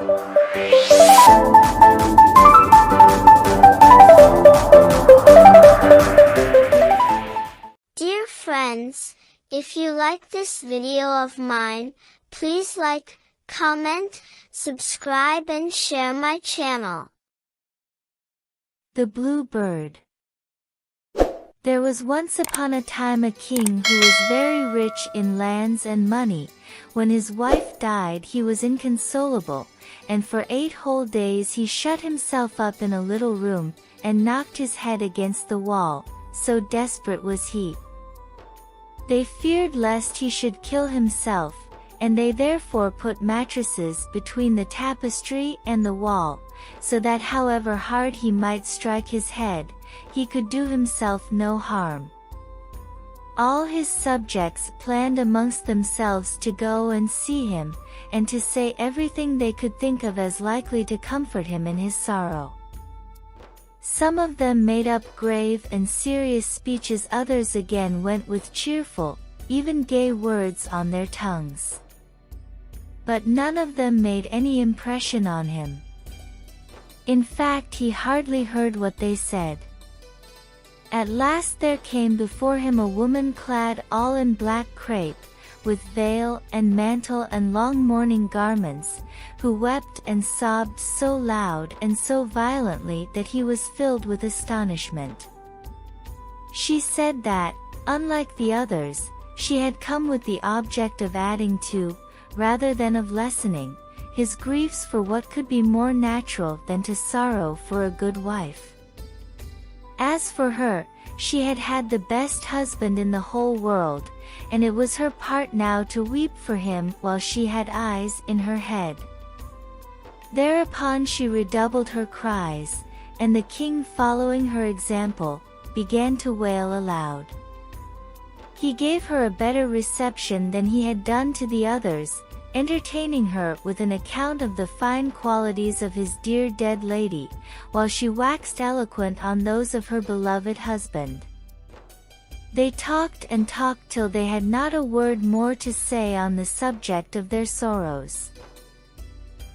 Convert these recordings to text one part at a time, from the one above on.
Dear friends, if you like this video of mine, please like, comment, subscribe and share my channel. The Blue Bird. There was once upon a time a king who was very rich in lands and money. When his wife died, he was inconsolable, and for 8 whole days he shut himself up in a little room, and knocked his head against the wall, so desperate was he. They feared lest he should kill himself, and they therefore put mattresses between the tapestry and the wall, so that however hard he might strike his head, he could do himself no harm. All his subjects planned amongst themselves to go and see him, and to say everything they could think of as likely to comfort him in his sorrow. Some of them made up grave and serious speeches, others again went with cheerful, even gay words on their tongues. But none of them made any impression on him. In fact, he hardly heard what they said. At last there came before him a woman clad all in black crape, with veil and mantle and long mourning garments, who wept and sobbed so loud and so violently that he was filled with astonishment. She said that, unlike the others, she had come with the object of adding to, rather than of lessening, his griefs, for what could be more natural than to sorrow for a good wife? As for her, she had had the best husband in the whole world, and it was her part now to weep for him while she had eyes in her head. Thereupon she redoubled her cries, and the king, following her example, began to wail aloud. He gave her a better reception than he had done to the others, entertaining her with an account of the fine qualities of his dear dead lady, while she waxed eloquent on those of her beloved husband. They talked and talked till they had not a word more to say on the subject of their sorrows.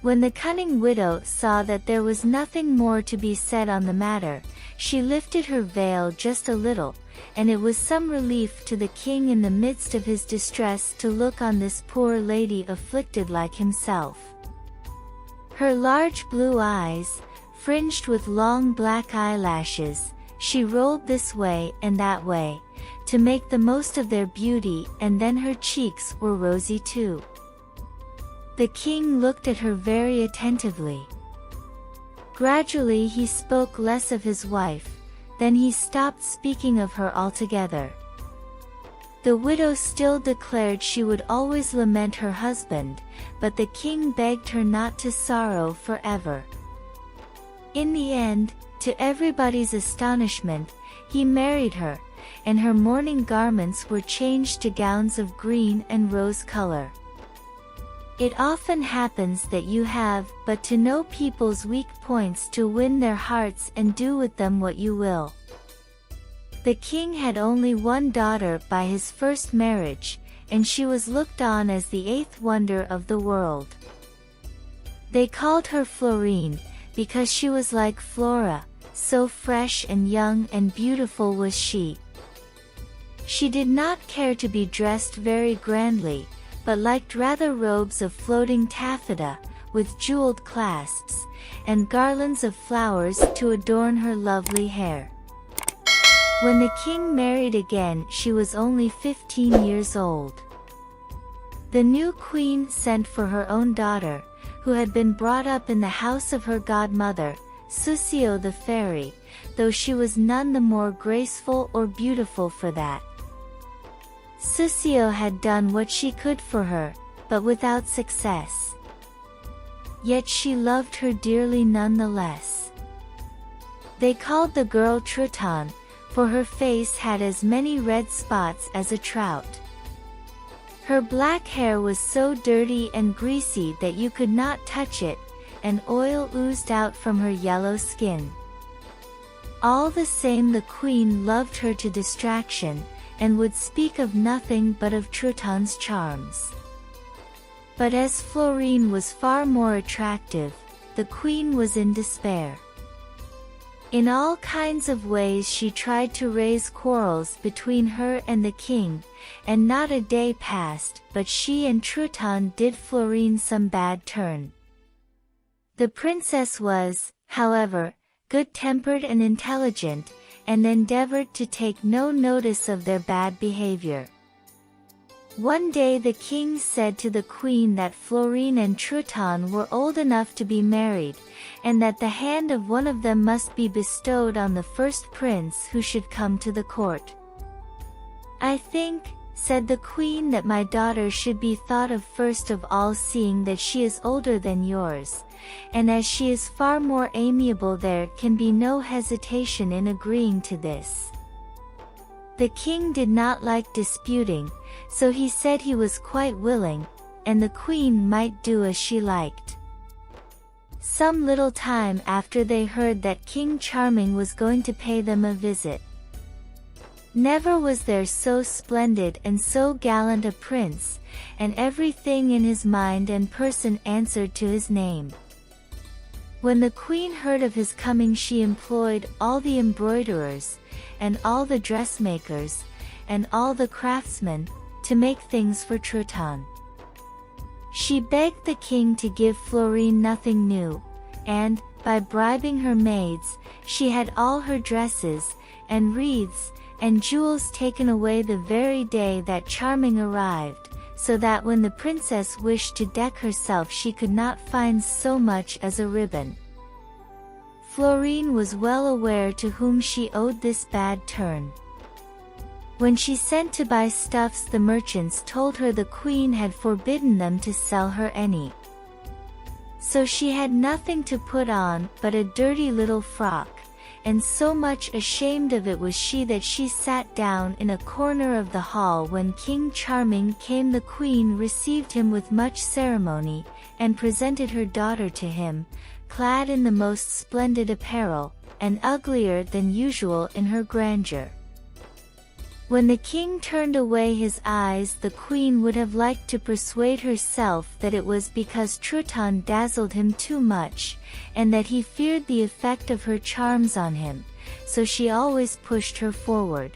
When the cunning widow saw that there was nothing more to be said on the matter, she lifted her veil just a little, and it was some relief to the king in the midst of his distress to look on this poor lady afflicted like himself. Her large blue eyes, fringed with long black eyelashes, she rolled this way and that way, to make the most of their beauty, and then her cheeks were rosy too. The king looked at her very attentively. Gradually he spoke less of his wife, then he stopped speaking of her altogether. The widow still declared she would always lament her husband, but the king begged her not to sorrow forever. In the end, to everybody's astonishment, he married her, and her mourning garments were changed to gowns of green and rose color. It often happens that you have but to know people's weak points to win their hearts and do with them what you will. The king had only one daughter by his first marriage, and she was looked on as the 8th wonder of the world. They called her Florine, because she was like Flora, so fresh and young and beautiful was she. She did not care to be dressed very grandly, but liked rather robes of floating taffeta, with jeweled clasps, and garlands of flowers to adorn her lovely hair. When the king married again, she was only 15 years old. The new queen sent for her own daughter, who had been brought up in the house of her godmother, Soussio the fairy, though she was none the more graceful or beautiful for that. Soussio had done what she could for her, but without success. Yet she loved her dearly nonetheless. They called the girl Trouton, for her face had as many red spots as a trout. Her black hair was so dirty and greasy that you could not touch it, and oil oozed out from her yellow skin. All the same, the queen loved her to distraction, and would speak of nothing but of Trouton's charms. But as Florine was far more attractive, the queen was in despair. In all kinds of ways she tried to raise quarrels between her and the king, and not a day passed but she and Truitonne did Florine some bad turn. The princess was, however, good-tempered and intelligent, and endeavored to take no notice of their bad behavior. One day the king said to the queen that Florine and Truitonne were old enough to be married, and that the hand of one of them must be bestowed on the first prince who should come to the court. "I think," said the queen, "that my daughter should be thought of first of all, seeing that she is older than yours, and as she is far more amiable there can be no hesitation in agreeing to this." The king did not like disputing, so he said he was quite willing, and the queen might do as she liked. Some little time after they heard that King Charming was going to pay them a visit. Never was there so splendid and so gallant a prince, and everything in his mind and person answered to his name. When the queen heard of his coming she employed all the embroiderers, and all the dressmakers, and all the craftsmen, to make things for Truitonne. She begged the king to give Florine nothing new, and, by bribing her maids, she had all her dresses, and wreaths, and jewels taken away the very day that Charming arrived, so that when the princess wished to deck herself she could not find so much as a ribbon. Florine was well aware to whom she owed this bad turn. When she sent to buy stuffs the merchants told her the queen had forbidden them to sell her any. So she had nothing to put on but a dirty little frock, and so much ashamed of it was she that she sat down in a corner of the hall. When King Charming came the queen received him with much ceremony, and presented her daughter to him, clad in the most splendid apparel, and uglier than usual in her grandeur. When the king turned away his eyes the queen would have liked to persuade herself that it was because Truitonne dazzled him too much, and that he feared the effect of her charms on him, so she always pushed her forward.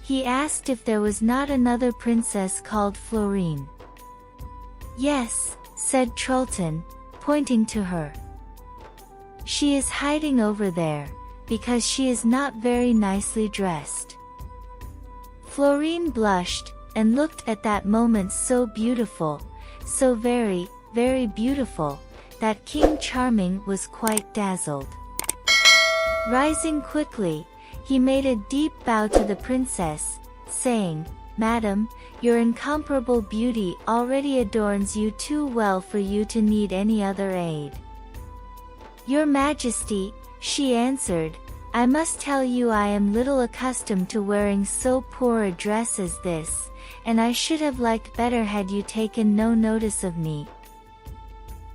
He asked if there was not another princess called Florine. "Yes," said Truitonne, pointing to her. "She is hiding over there, because she is not very nicely dressed." Florine blushed, and looked at that moment so beautiful, so very, very beautiful, that King Charming was quite dazzled. Rising quickly, he made a deep bow to the princess, saying, "Madam, your incomparable beauty already adorns you too well for you to need any other aid." "Your Majesty," she answered, "I must tell you I am little accustomed to wearing so poor a dress as this, and I should have liked better had you taken no notice of me."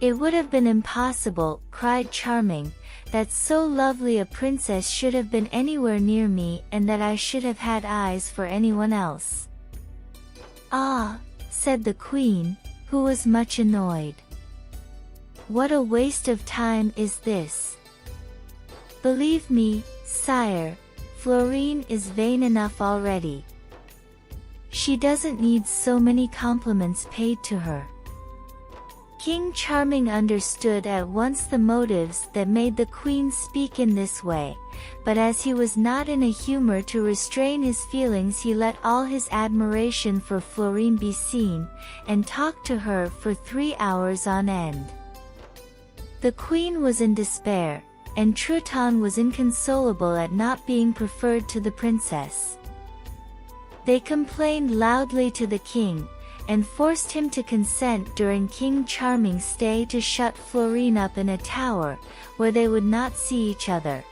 "It would have been impossible," cried Charming, "that so lovely a princess should have been anywhere near me and that I should have had eyes for anyone else." "Ah," said the queen, who was much annoyed. "What a waste of time is this! Believe me, sire, Florine is vain enough already. She doesn't need so many compliments paid to her." King Charming understood at once the motives that made the queen speak in this way, but as he was not in a humor to restrain his feelings he let all his admiration for Florine be seen, and talked to her for 3 hours on end. The queen was in despair, and Truitonne was inconsolable at not being preferred to the princess. They complained loudly to the king, and forced him to consent during King Charming's stay to shut Florine up in a tower, where they would not see each other.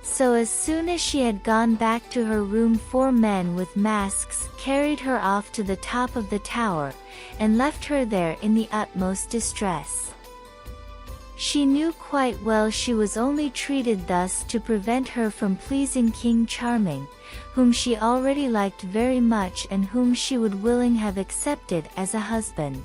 So as soon as she had gone back to her room 4 men with masks carried her off to the top of the tower, and left her there in the utmost distress. She knew quite well she was only treated thus to prevent her from pleasing King Charming, whom she already liked very much and whom she would willingly have accepted as a husband.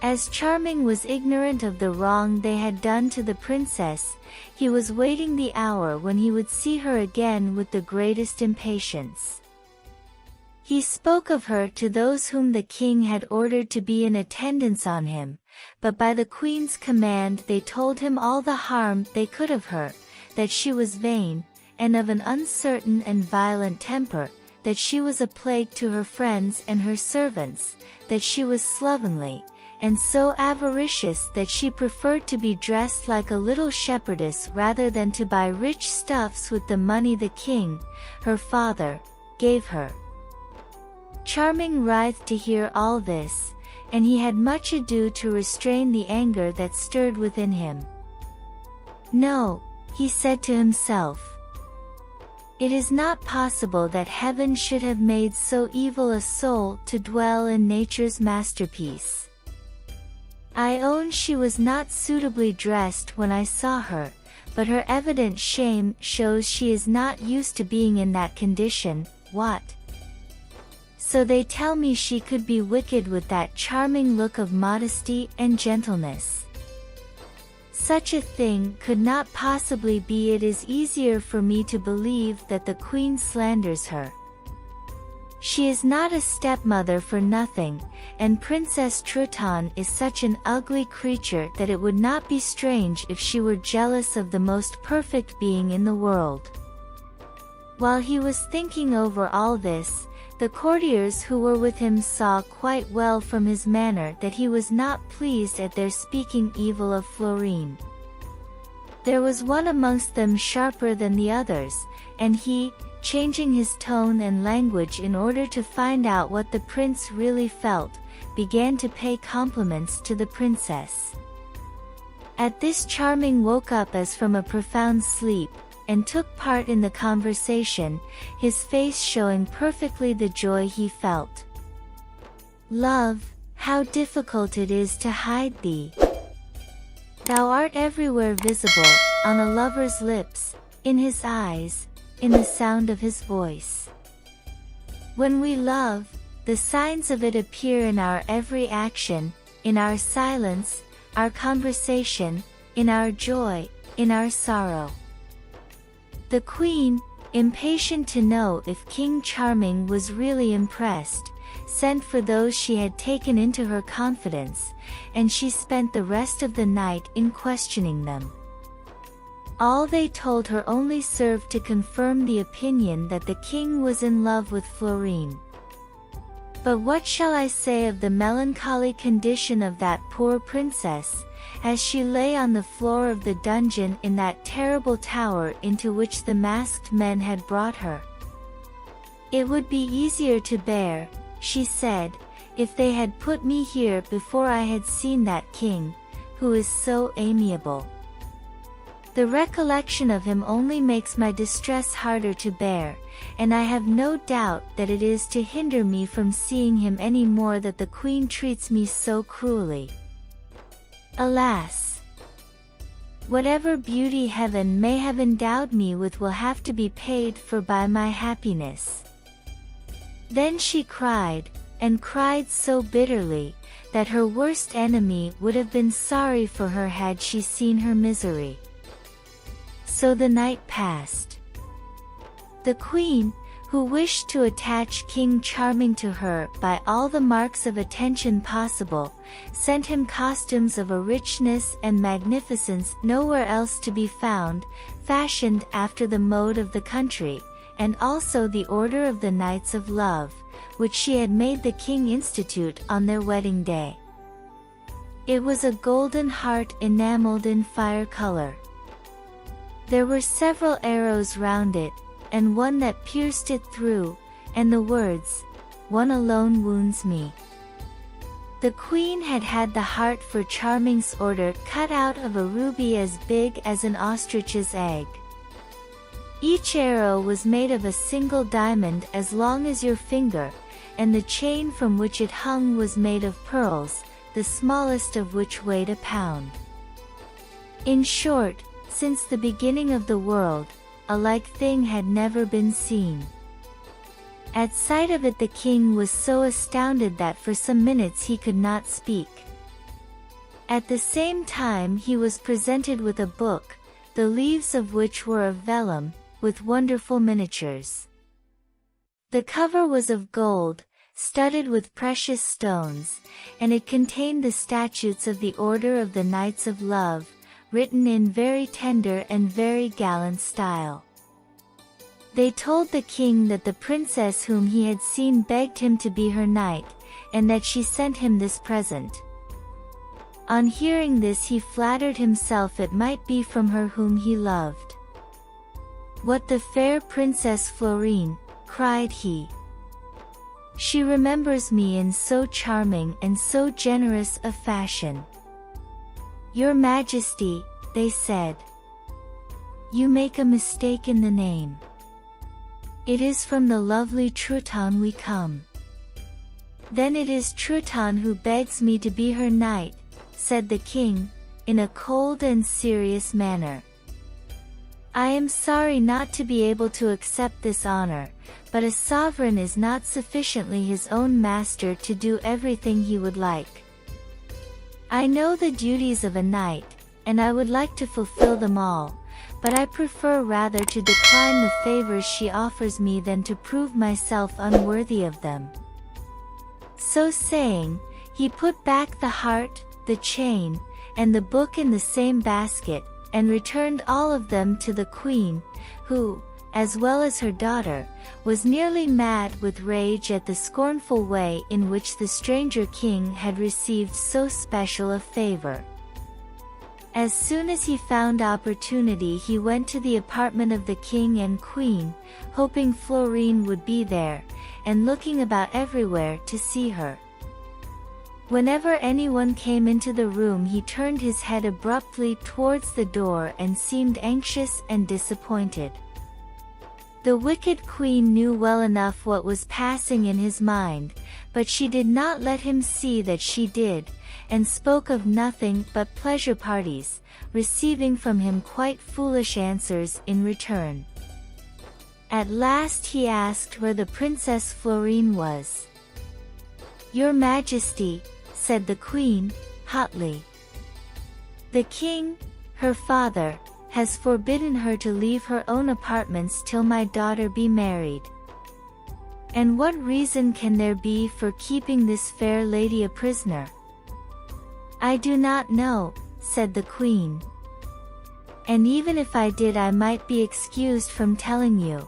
As Charming was ignorant of the wrong they had done to the princess, he was waiting the hour when he would see her again with the greatest impatience. He spoke of her to those whom the king had ordered to be in attendance on him, but by the queen's command they told him all the harm they could of her, that she was vain, and of an uncertain and violent temper, that she was a plague to her friends and her servants, that she was slovenly, and so avaricious that she preferred to be dressed like a little shepherdess rather than to buy rich stuffs with the money the king, her father, gave her. Charming writhed to hear all this, and he had much ado to restrain the anger that stirred within him. "No," he said to himself. "It is not possible that heaven should have made so evil a soul to dwell in nature's masterpiece. I own she was not suitably dressed when I saw her, but her evident shame shows she is not used to being in that condition. What? So they tell me she could be wicked with that charming look of modesty and gentleness. Such a thing could not possibly be. It is easier for me to believe that the queen slanders her. She is not a stepmother for nothing, and Princess Truitonne is such an ugly creature that it would not be strange if she were jealous of the most perfect being in the world." While he was thinking over all this, the courtiers who were with him saw quite well from his manner that he was not pleased at their speaking evil of Florine. There was one amongst them sharper than the others, and he, changing his tone and language in order to find out what the prince really felt, began to pay compliments to the princess. At this Charming woke up as from a profound sleep, and took part in the conversation, his face showing perfectly the joy he felt. "Love, how difficult it is to hide thee! Thou art everywhere visible, on a lover's lips, in his eyes, in the sound of his voice. When we love, the signs of it appear in our every action, in our silence, our conversation, in our joy, in our sorrow." The queen, impatient to know if King Charming was really impressed, sent for those she had taken into her confidence, and she spent the rest of the night in questioning them. All they told her only served to confirm the opinion that the king was in love with Florine. But what shall I say of the melancholy condition of that poor princess, as she lay on the floor of the dungeon in that terrible tower into which the masked men had brought her? "It would be easier to bear," she said, "if they had put me here before I had seen that king, who is so amiable. The recollection of him only makes my distress harder to bear, and I have no doubt that it is to hinder me from seeing him any more that the queen treats me so cruelly. Alas! Whatever beauty heaven may have endowed me with will have to be paid for by my happiness." Then she cried, and cried so bitterly, that her worst enemy would have been sorry for her had she seen her misery. So the night passed. The queen, who wished to attach King Charming to her by all the marks of attention possible, sent him costumes of a richness and magnificence nowhere else to be found, fashioned after the mode of the country, and also the order of the Knights of Love, which she had made the king institute on their wedding day. It was a golden heart enameled in fire color. There were several arrows round it, and one that pierced it through, and the words, "One alone wounds me." The queen had had the heart for Charming's order cut out of a ruby as big as an ostrich's egg. Each arrow was made of a single diamond as long as your finger, and the chain from which it hung was made of pearls, the smallest of which weighed a pound. In short, since the beginning of the world, a like thing had never been seen. At sight of it the king was so astounded that for some minutes he could not speak. At the same time he was presented with a book, the leaves of which were of vellum, with wonderful miniatures. The cover was of gold, studded with precious stones, and it contained the statutes of the Order of the Knights of Love, written in very tender and very gallant style. They told the king that the princess whom he had seen begged him to be her knight, and that she sent him this present. On hearing this he flattered himself it might be from her whom he loved. "What, the fair Princess Florine?" cried he. "She remembers me in so charming and so generous a fashion." "Your Majesty," they said, "you make a mistake in the name. It is from the lovely Truitonne we come." "Then it is Truitonne who begs me to be her knight," said the king, in a cold and serious manner. "I am sorry not to be able to accept this honor, but a sovereign is not sufficiently his own master to do everything he would like. I know the duties of a knight, and I would like to fulfill them all, but I prefer rather to decline the favors she offers me than to prove myself unworthy of them." So saying, he put back the heart, the chain, and the book in the same basket, and returned all of them to the queen, who, as well as her daughter, was nearly mad with rage at the scornful way in which the stranger king had received so special a favor. As soon as he found opportunity he went to the apartment of the king and queen, hoping Florine would be there, and looking about everywhere to see her. Whenever anyone came into the room he turned his head abruptly towards the door and seemed anxious and disappointed. The wicked queen knew well enough what was passing in his mind, but she did not let him see that she did, and spoke of nothing but pleasure parties, receiving from him quite foolish answers in return. At last he asked where the Princess Florine was. "Your Majesty," said the queen, hotly, "the king, her father, has forbidden her to leave her own apartments till my daughter be married. And what reason can there be for keeping this fair lady a prisoner?" "I do not know," said the queen. "And even if I did I might be excused from telling you."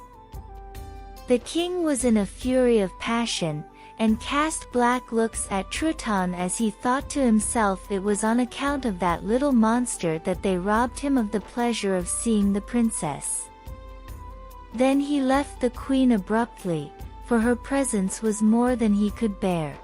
The king was in a fury of passion, and cast black looks at Truitonne as he thought to himself it was on account of that little monster that they robbed him of the pleasure of seeing the princess. Then he left the queen abruptly, for her presence was more than he could bear.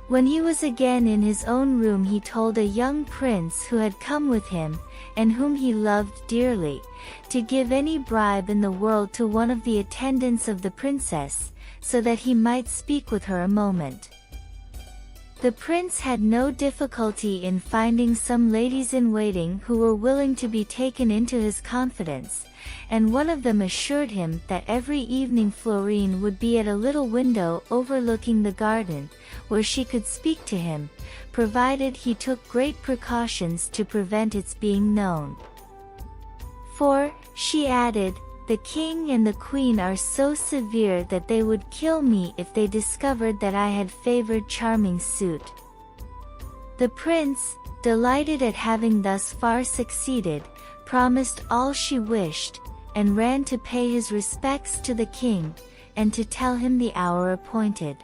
When he was again in his own room he told a young prince who had come with him, and whom he loved dearly, to give any bribe in the world to one of the attendants of the princess, so that he might speak with her a moment. The prince had no difficulty in finding some ladies-in-waiting who were willing to be taken into his confidence, and one of them assured him that every evening Florine would be at a little window overlooking the garden, where she could speak to him, provided he took great precautions to prevent its being known. "For," she added, "the king and the queen are so severe that they would kill me if they discovered that I had favored Charming's suit." The prince, delighted at having thus far succeeded, promised all she wished, and ran to pay his respects to the king, and to tell him the hour appointed.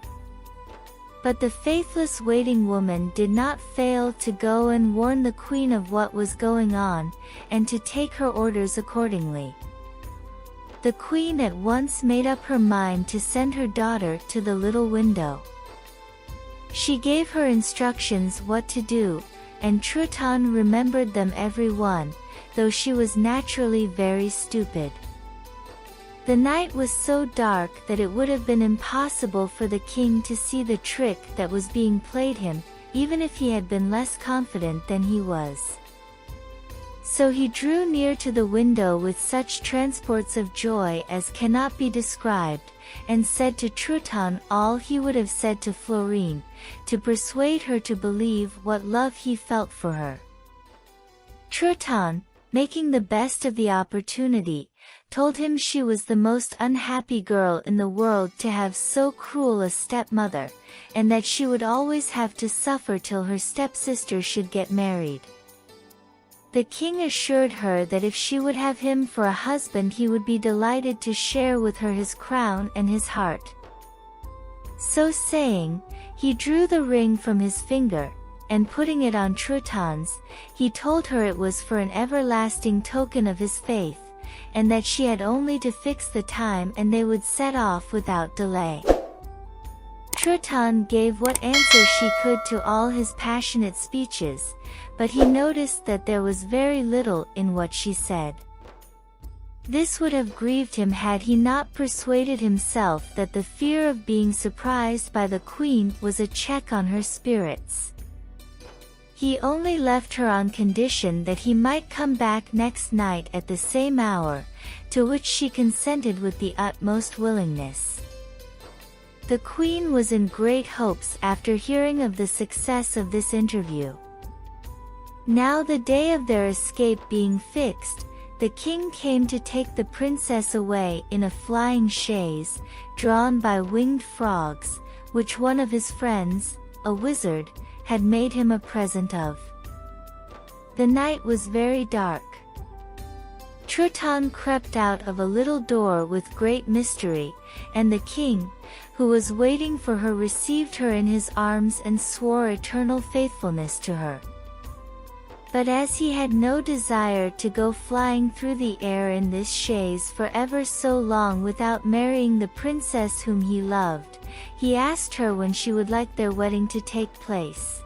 But the faithless waiting woman did not fail to go and warn the queen of what was going on, and to take her orders accordingly. The queen at once made up her mind to send her daughter to the little window. She gave her instructions what to do, and Truitonne remembered them every one, though she was naturally very stupid. The night was so dark that it would have been impossible for the king to see the trick that was being played him, even if he had been less confident than he was. So he drew near to the window with such transports of joy as cannot be described, and said to Truitonne all he would have said to Florine, to persuade her to believe what love he felt for her. Truitonne, making the best of the opportunity, told him she was the most unhappy girl in the world to have so cruel a stepmother, and that she would always have to suffer till her stepsister should get married. The king assured her that if she would have him for a husband he would be delighted to share with her his crown and his heart. So saying, he drew the ring from his finger, and putting it on Truitonne's, he told her it was for an everlasting token of his faith, and that she had only to fix the time and they would set off without delay. Truitonne gave what answer she could to all his passionate speeches, but he noticed that there was very little in what she said. This would have grieved him had he not persuaded himself that the fear of being surprised by the queen was a check on her spirits. He only left her on condition that he might come back next night at the same hour, to which she consented with the utmost willingness. The queen was in great hopes after hearing of the success of this interview. Now the day of their escape being fixed, the king came to take the princess away in a flying chaise, drawn by winged frogs, which one of his friends, a wizard, had made him a present of. The night was very dark. Truitonne crept out of a little door with great mystery, and the king, who was waiting for her, received her in his arms and swore eternal faithfulness to her. But as he had no desire to go flying through the air in this chaise for ever so long without marrying the princess whom he loved, he asked her when she would like their wedding to take place.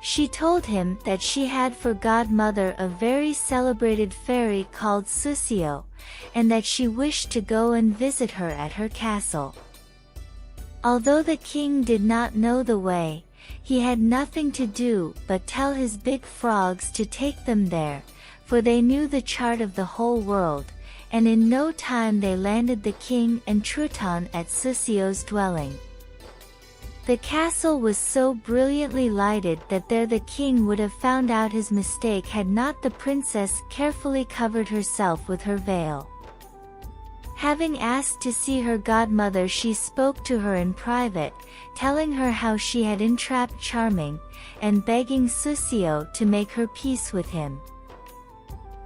She told him that she had for godmother a very celebrated fairy called Soussio, and that she wished to go and visit her at her castle. Although the king did not know the way, he had nothing to do but tell his big frogs to take them there, for they knew the chart of the whole world, and in no time they landed the king and Truitonne at Soussio's dwelling. The castle was so brilliantly lighted that there the king would have found out his mistake had not the princess carefully covered herself with her veil. Having asked to see her godmother, she spoke to her in private, telling her how she had entrapped Charming, and begging Soussio to make her peace with him.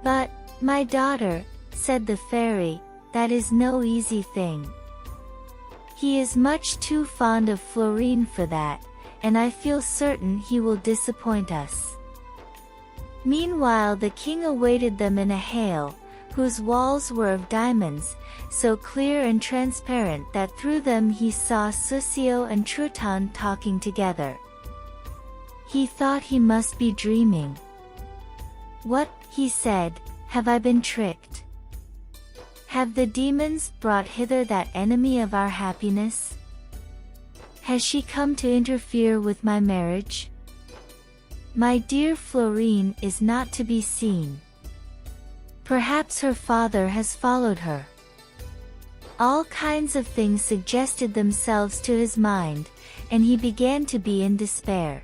"But, my daughter," said the fairy, "that is no easy thing. He is much too fond of Florine for that, and I feel certain he will disappoint us." Meanwhile the king awaited them in a hale, whose walls were of diamonds, so clear and transparent that through them he saw Soussio and Truitonne talking together. He thought he must be dreaming. "What," he said, "have I been tricked? Have the demons brought hither that enemy of our happiness? Has she come to interfere with my marriage? My dear Florine is not to be seen. Perhaps her father has followed her." All kinds of things suggested themselves to his mind, and he began to be in despair.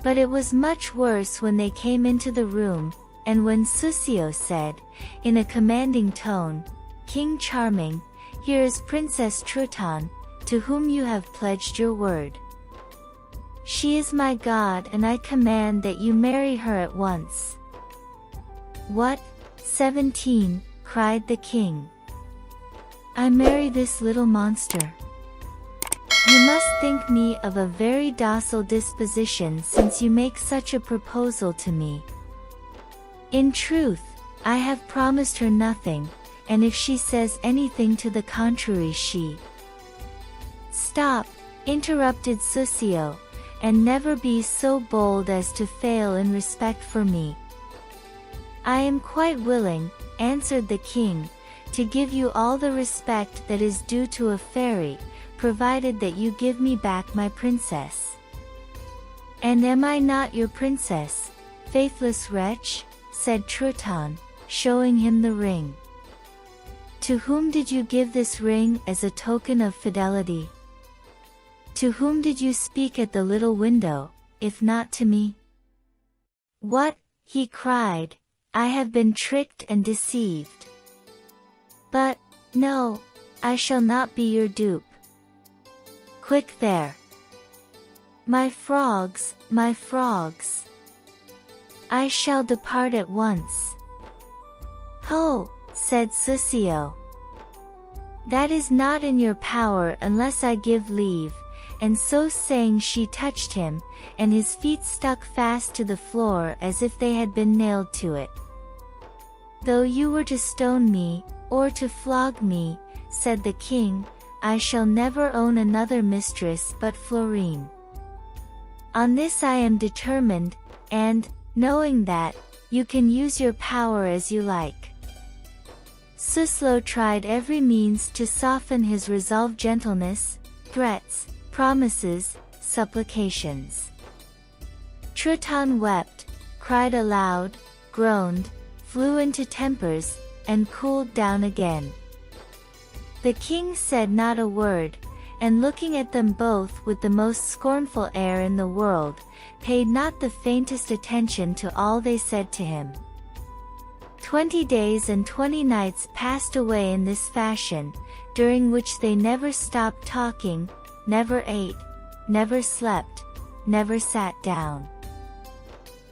But it was much worse when they came into the room, and when Soussio said, in a commanding tone, "King Charming, here is Princess Truitonne, to whom you have pledged your word. She is my god, and I command that you marry her at once." "What, 17, cried the king. "I marry this little monster? You must think me of a very docile disposition since you make such a proposal to me. In truth, I have promised her nothing, and if she says anything to the contrary she—" "Stop," interrupted Soussio, "and never be so bold as to fail in respect for me." "I am quite willing," answered the king, "to give you all the respect that is due to a fairy, provided that you give me back my princess." "And am I not your princess?" "Faithless wretch," said Truton, showing him the ring. "To whom did you give this ring as a token of fidelity? To whom did you speak at the little window, if not to me?" "What?" he cried, "I have been tricked and deceived. But, no, I shall not be your dupe. Quick there! My frogs, my frogs! I shall depart at once." "Ho!" said Soussio. "That is not in your power unless I give leave," and so saying she touched him, and his feet stuck fast to the floor as if they had been nailed to it. "Though you were to stone me, or to flog me," said the king, "I shall never own another mistress but Florine. On this I am determined, and, knowing that, you can use your power as you like." Soussio tried every means to soften his resolved: gentleness, threats, promises, supplications. Truton wept, cried aloud, groaned, flew into tempers, and cooled down again. The king said not a word, and looking at them both with the most scornful air in the world, paid not the faintest attention to all they said to him. 20 days and 20 nights passed away in this fashion, during which they never stopped talking, never ate, never slept, never sat down.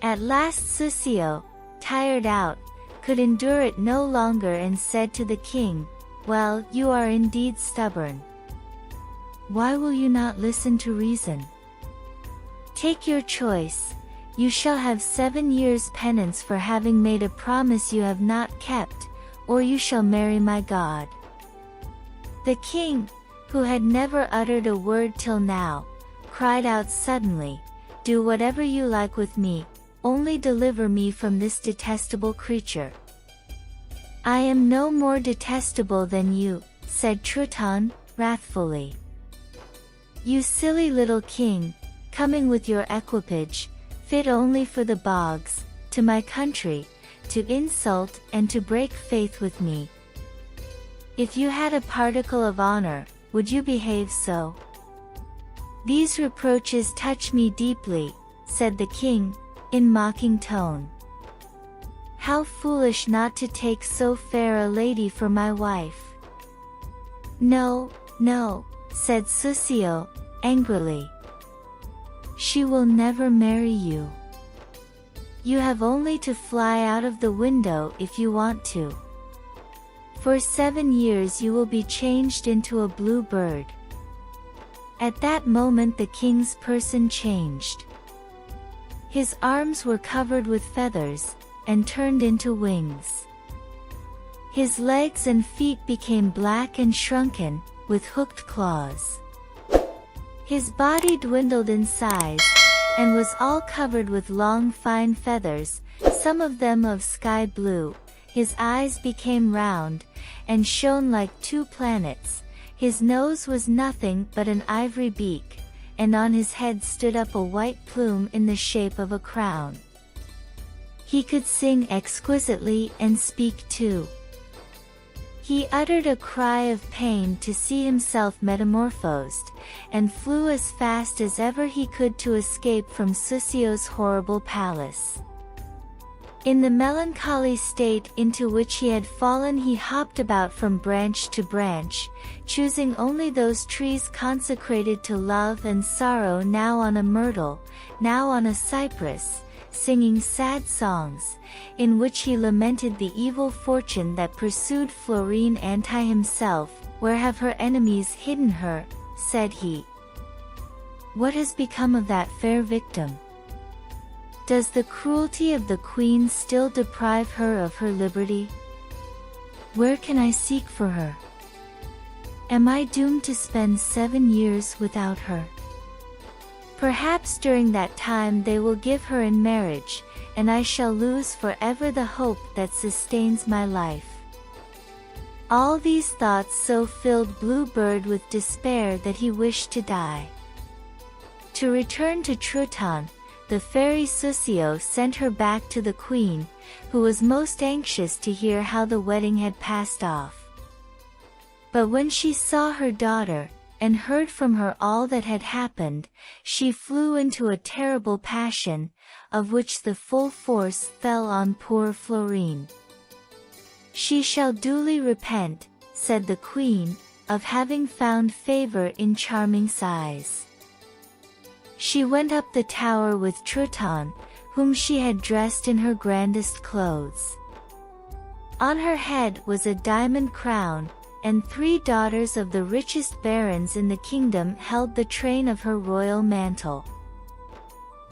At last Soussio, tired out, could endure it no longer and said to the king, "Well, you are indeed stubborn. Why will you not listen to reason? Take your choice. You shall have 7 years' penance for having made a promise you have not kept, or you shall marry my god." The king, who had never uttered a word till now, cried out suddenly, "Do whatever you like with me, only deliver me from this detestable creature." "I am no more detestable than you," said Truton, wrathfully. "You silly little king, coming with your equipage, fit only for the bogs, to my country, to insult and to break faith with me. If you had a particle of honor, would you behave so?" "These reproaches touch me deeply," said the king, in mocking tone. "How foolish not to take so fair a lady for my wife." "No, no," said Soussio, angrily. "She will never marry you. You have only to fly out of the window if you want to. For 7 years you will be changed into a blue bird." At that moment the king's person changed. His arms were covered with feathers, and turned into wings. His legs and feet became black and shrunken, with hooked claws. His body dwindled in size, and was all covered with long fine feathers, some of them of sky blue. His eyes became round, and shone like 2 planets. His nose was nothing but an ivory beak, and on his head stood up a white plume in the shape of a crown. He could sing exquisitely and speak too. He uttered a cry of pain to see himself metamorphosed, and flew as fast as ever he could to escape from Soussio's horrible palace. In the melancholy state into which he had fallen he hopped about from branch to branch, choosing only those trees consecrated to love and sorrow, now on a myrtle, now on a cypress, singing sad songs, in which he lamented the evil fortune that pursued Florine anti himself. "Where have her enemies hidden her?" said he. "What has become of that fair victim? Does the cruelty of the queen still deprive her of her liberty? Where can I seek for her? Am I doomed to spend 7 years without her? Perhaps during that time they will give her in marriage, and I shall lose forever the hope that sustains my life." All these thoughts so filled Blue Bird with despair that he wished to die. To return to Truton, the fairy Susio sent her back to the queen, who was most anxious to hear how the wedding had passed off. But when she saw her daughter, and heard from her all that had happened, she flew into a terrible passion, of which the full force fell on poor Florine. "She shall duly repent," said the queen, "of having found favor in Charming's eyes." She went up the tower with Truitonne, whom she had dressed in her grandest clothes. On her head was a diamond crown, and 3 daughters of the richest barons in the kingdom held the train of her royal mantle.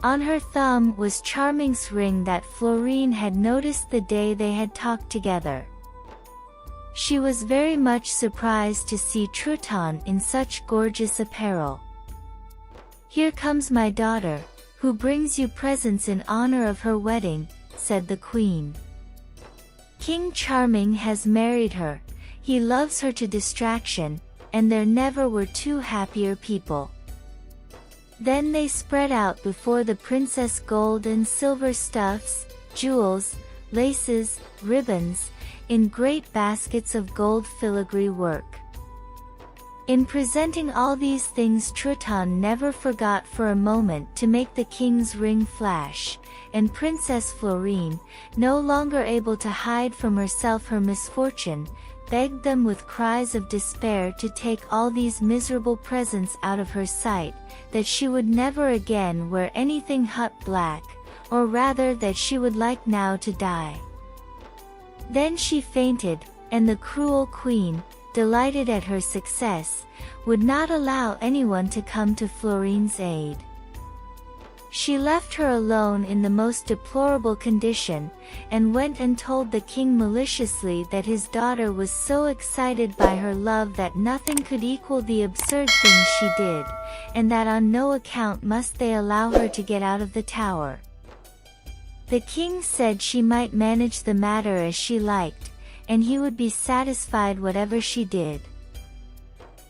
On her thumb was Charming's ring that Florine had noticed the day they had talked together. She was very much surprised to see Truitonne in such gorgeous apparel. "Here comes my daughter, who brings you presents in honor of her wedding," said the queen. "King Charming has married her. He loves her to distraction, and there never were 2 happier people." Then they spread out before the princess gold and silver stuffs, jewels, laces, ribbons, in great baskets of gold filigree work. In presenting all these things, Truitonne never forgot for a moment to make the king's ring flash, and Princess Florine, no longer able to hide from herself her misfortune, begged them with cries of despair to take all these miserable presents out of her sight, that she would never again wear anything hot black, or rather that she would like now to die. Then she fainted, and the cruel queen, delighted at her success, would not allow anyone to come to Florine's aid. She left her alone in the most deplorable condition, and went and told the king maliciously that his daughter was so excited by her love that nothing could equal the absurd things she did, and that on no account must they allow her to get out of the tower. The king said she might manage the matter as she liked, and he would be satisfied whatever she did.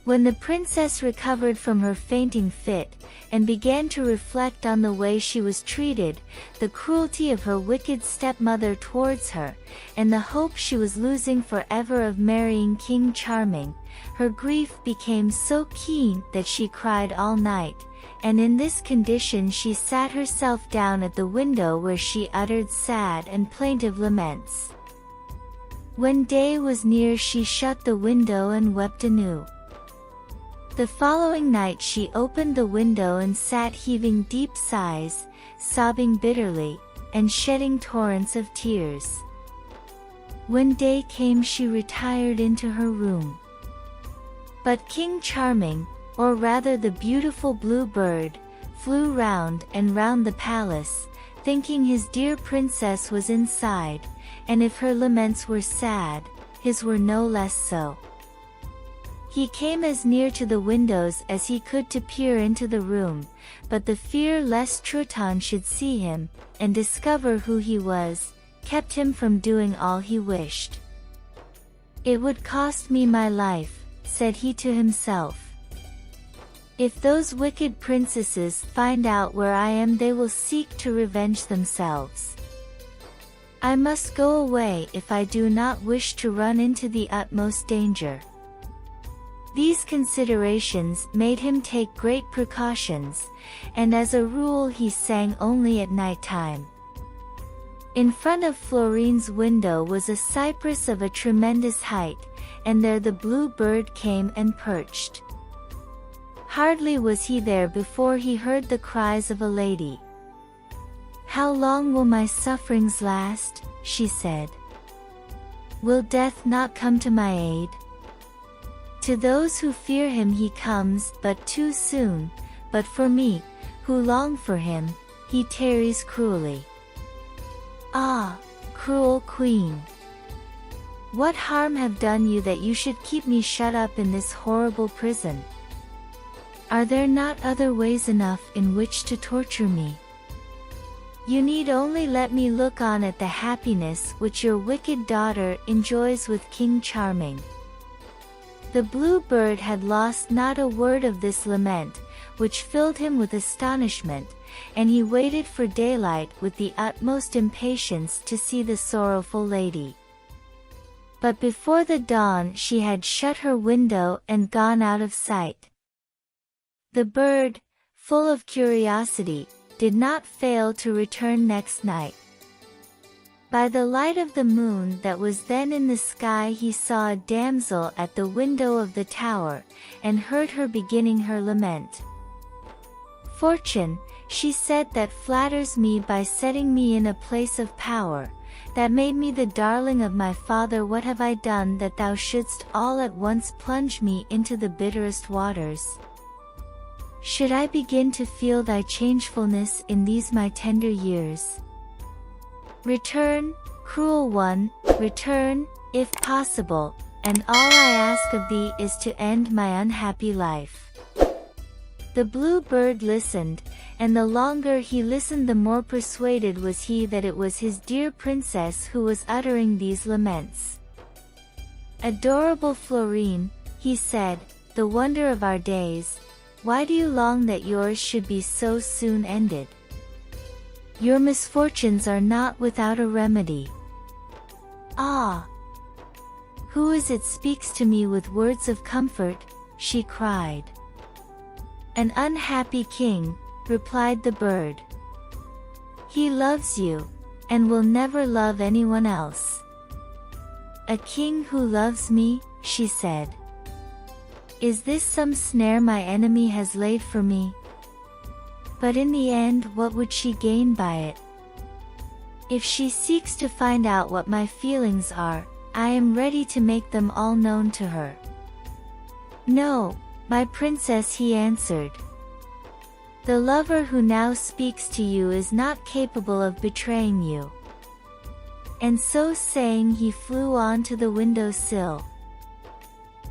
When the princess recovered from her fainting fit, and began to reflect on the way she was treated, the cruelty of her wicked stepmother towards her, and the hope she was losing forever of marrying King Charming, her grief became so keen that she cried all night, and in this condition she sat herself down at the window where she uttered sad and plaintive laments. When day was near, she shut the window and wept anew. The following night she opened the window and sat heaving deep sighs, sobbing bitterly, and shedding torrents of tears. When day came she retired into her room. But King Charming, or rather the beautiful blue bird, flew round and round the palace, thinking his dear princess was inside, and if her laments were sad, his were no less so. He came as near to the windows as he could to peer into the room, but the fear lest Truitonne should see him, and discover who he was, kept him from doing all he wished. "It would cost me my life," said he to himself. "If those wicked princesses find out where I am, they will seek to revenge themselves. I must go away if I do not wish to run into the utmost danger." These considerations made him take great precautions, and as a rule he sang only at night time. In front of Florine's window was a cypress of a tremendous height, and there the blue bird came and perched. Hardly was he there before he heard the cries of a lady. "How long will my sufferings last?" she said. "Will death not come to my aid? To those who fear him he comes but too soon, but for me, who long for him, he tarries cruelly. Ah, cruel queen! What harm have done you that you should keep me shut up in this horrible prison? Are there not other ways enough in which to torture me? You need only let me look on at the happiness which your wicked daughter enjoys with King Charming." The blue bird had lost not a word of this lament, which filled him with astonishment, and he waited for daylight with the utmost impatience to see the sorrowful lady. But before the dawn she had shut her window and gone out of sight. The bird, full of curiosity, did not fail to return next night. By the light of the moon that was then in the sky he saw a damsel at the window of the tower, and heard her beginning her lament. "Fortune," she said, "that flatters me by setting me in a place of power, that made me the darling of my father, what have I done that thou shouldst all at once plunge me into the bitterest waters? Should I begin to feel thy changefulness in these my tender years? Return, cruel one, return, if possible, and all I ask of thee is to end my unhappy life." The blue bird listened, and the longer he listened the more persuaded was he that it was his dear princess who was uttering these laments. "Adorable Florine," he said, "the wonder of our days, why do you long that yours should be so soon ended? Your misfortunes are not without a remedy. Ah! Who is it speaks to me with words of comfort?" she cried. "An unhappy king," replied the bird. "He loves you, and will never love anyone else." "A king who loves me," she said. "Is this some snare my enemy has laid for me? But in the end what would she gain by it? If she seeks to find out what my feelings are, I am ready to make them all known to her." "No, my princess," he answered. "The lover who now speaks to you is not capable of betraying you." And so saying he flew on to the window sill.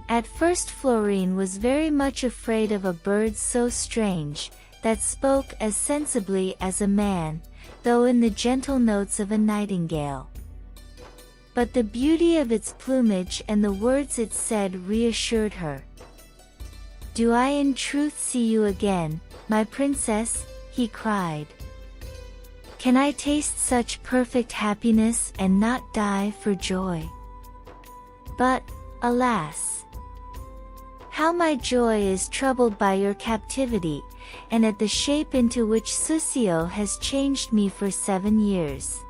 At first Florine was very much afraid of a bird so strange, that spoke as sensibly as a man, though in the gentle notes of a nightingale. But the beauty of its plumage and the words it said reassured her. "Do I in truth see you again, my princess?" he cried. "Can I taste such perfect happiness and not die for joy? But, alas! How my joy is troubled by your captivity, and at the shape into which Soussio has changed me for 7 years."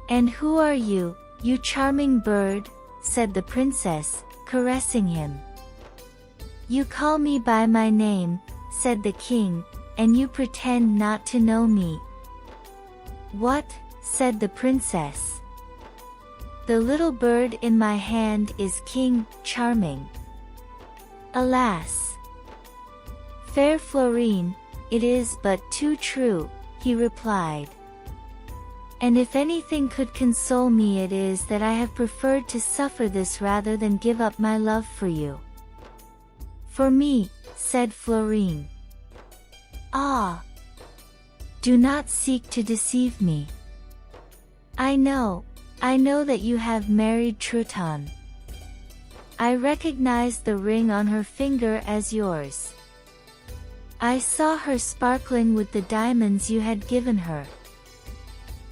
"And who are you, you charming bird?" said the princess, caressing him. "You call me by my name," said the king, "and you pretend not to know me." "What?" said the princess. "The little bird in my hand is King Charming." "Alas! Fair Florine, it is but too true," he replied. "And if anything could console me it is that I have preferred to suffer this rather than give up my love for you." "For me," said Florine. "Ah! Do not seek to deceive me. I know that you have married Truitonne. I recognize the ring on her finger as yours. I saw her sparkling with the diamonds you had given her.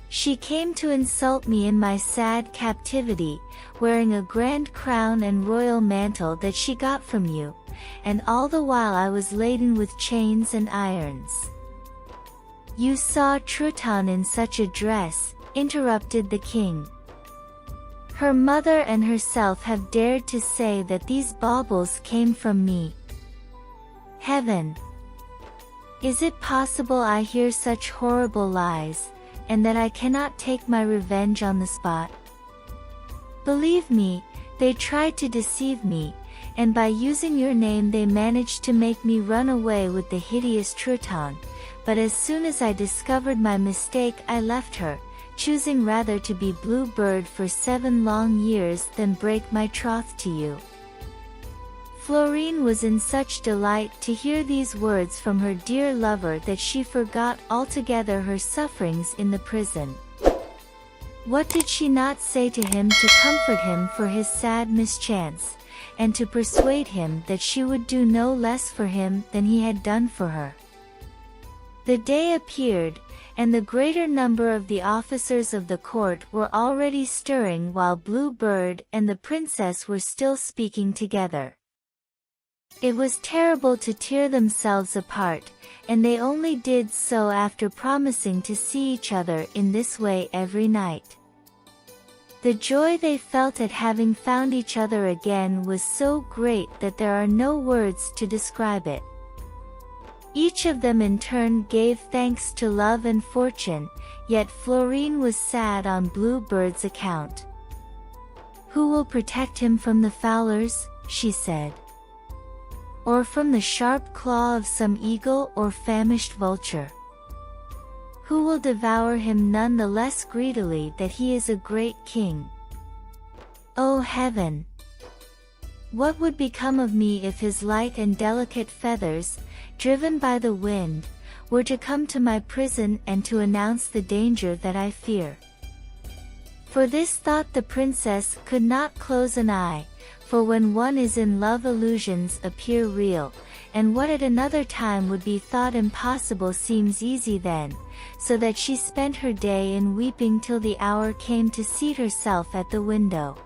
She came to insult me in my sad captivity, wearing a grand crown and royal mantle that she got from you, and all the while I was laden with chains and irons." "You saw Truitonne in such a dress," interrupted the king. "Her mother and herself have dared to say that these baubles came from me. Heaven! Is it possible I hear such horrible lies, and that I cannot take my revenge on the spot? Believe me, they tried to deceive me, and by using your name they managed to make me run away with the hideous Truitonne, but as soon as I discovered my mistake I left her, choosing rather to be Blue Bird for 7 long years than break my troth to you." Florine was in such delight to hear these words from her dear lover that she forgot altogether her sufferings in the prison. What did she not say to him to comfort him for his sad mischance, and to persuade him that she would do no less for him than he had done for her? The day appeared, and the greater number of the officers of the court were already stirring while Blue Bird and the princess were still speaking together. It was terrible to tear themselves apart, and they only did so after promising to see each other in this way every night. The joy they felt at having found each other again was so great that there are no words to describe it. Each of them in turn gave thanks to love and fortune, yet Florine was sad on Blue Bird's account. "Who will protect him from the fowlers?" she said. "Or from the sharp claw of some eagle or famished vulture? Who will devour him none the less greedily that he is a great king? O heaven! What would become of me if his light and delicate feathers, driven by the wind, were to come to my prison and to announce the danger that I fear?" For this thought the princess could not close an eye, for when one is in love illusions appear real, and what at another time would be thought impossible seems easy then, so that she spent her day in weeping till the hour came to seat herself at the window.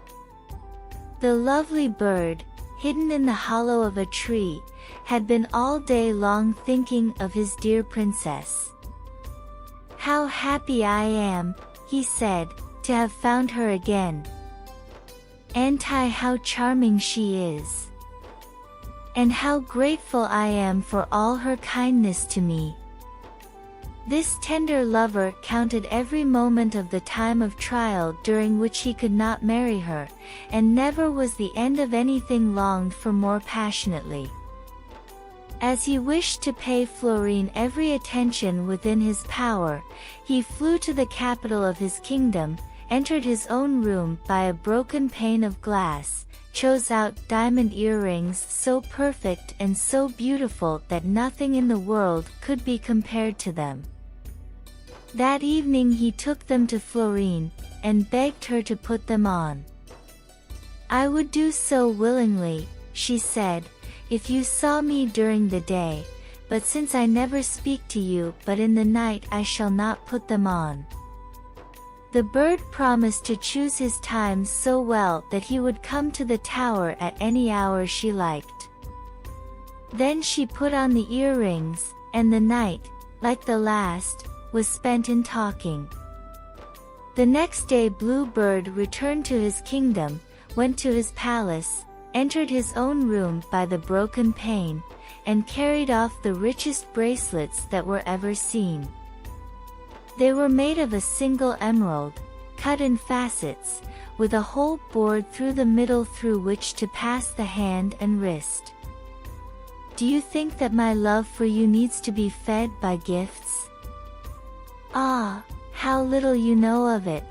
The lovely bird, hidden in the hollow of a tree, had been all day long thinking of his dear princess. "How happy I am," he said, "to have found her again. Auntie, how charming she is! And how grateful I am for all her kindness to me." This tender lover counted every moment of the time of trial during which he could not marry her, and never was the end of anything longed for more passionately. As he wished to pay Florine every attention within his power, he flew to the capital of his kingdom, entered his own room by a broken pane of glass, chose out diamond earrings so perfect and so beautiful that nothing in the world could be compared to them. That evening he took them to Florine, and begged her to put them on. "I would do so willingly," she said, "if you saw me during the day, but since I never speak to you but in the night I shall not put them on." The bird promised to choose his time so well that he would come to the tower at any hour she liked. Then she put on the earrings, and the night, like the last, was spent in talking. The next day Blue Bird returned to his kingdom, went to his palace, entered his own room by the broken pane, and carried off the richest bracelets that were ever seen. They were made of a single emerald, cut in facets, with a hole bored through the middle through which to pass the hand and wrist. "Do you think that my love for you needs to be fed by gifts? Ah, how little you know of it."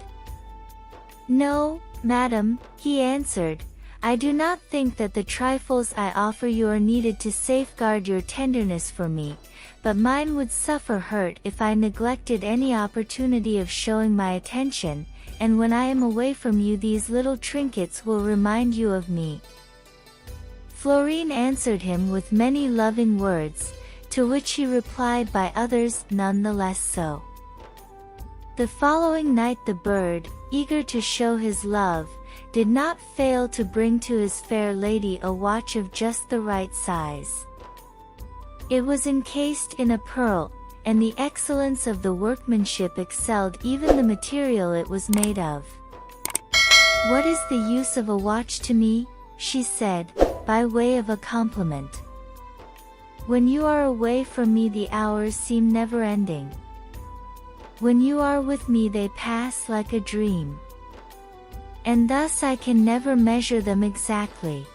"No, madam," he answered, "I do not think that the trifles I offer you are needed to safeguard your tenderness for me, but mine would suffer hurt if I neglected any opportunity of showing my attention, and when I am away from you these little trinkets will remind you of me." Florine answered him with many loving words, to which he replied by others none the less so. The following night the bird, eager to show his love, did not fail to bring to his fair lady a watch of just the right size. It was encased in a pearl, and the excellence of the workmanship excelled even the material it was made of. "What is the use of a watch to me?" she said, by way of a compliment. "When you are away from me the hours seem never-ending. When you are with me they pass like a dream. And thus I can never measure them exactly.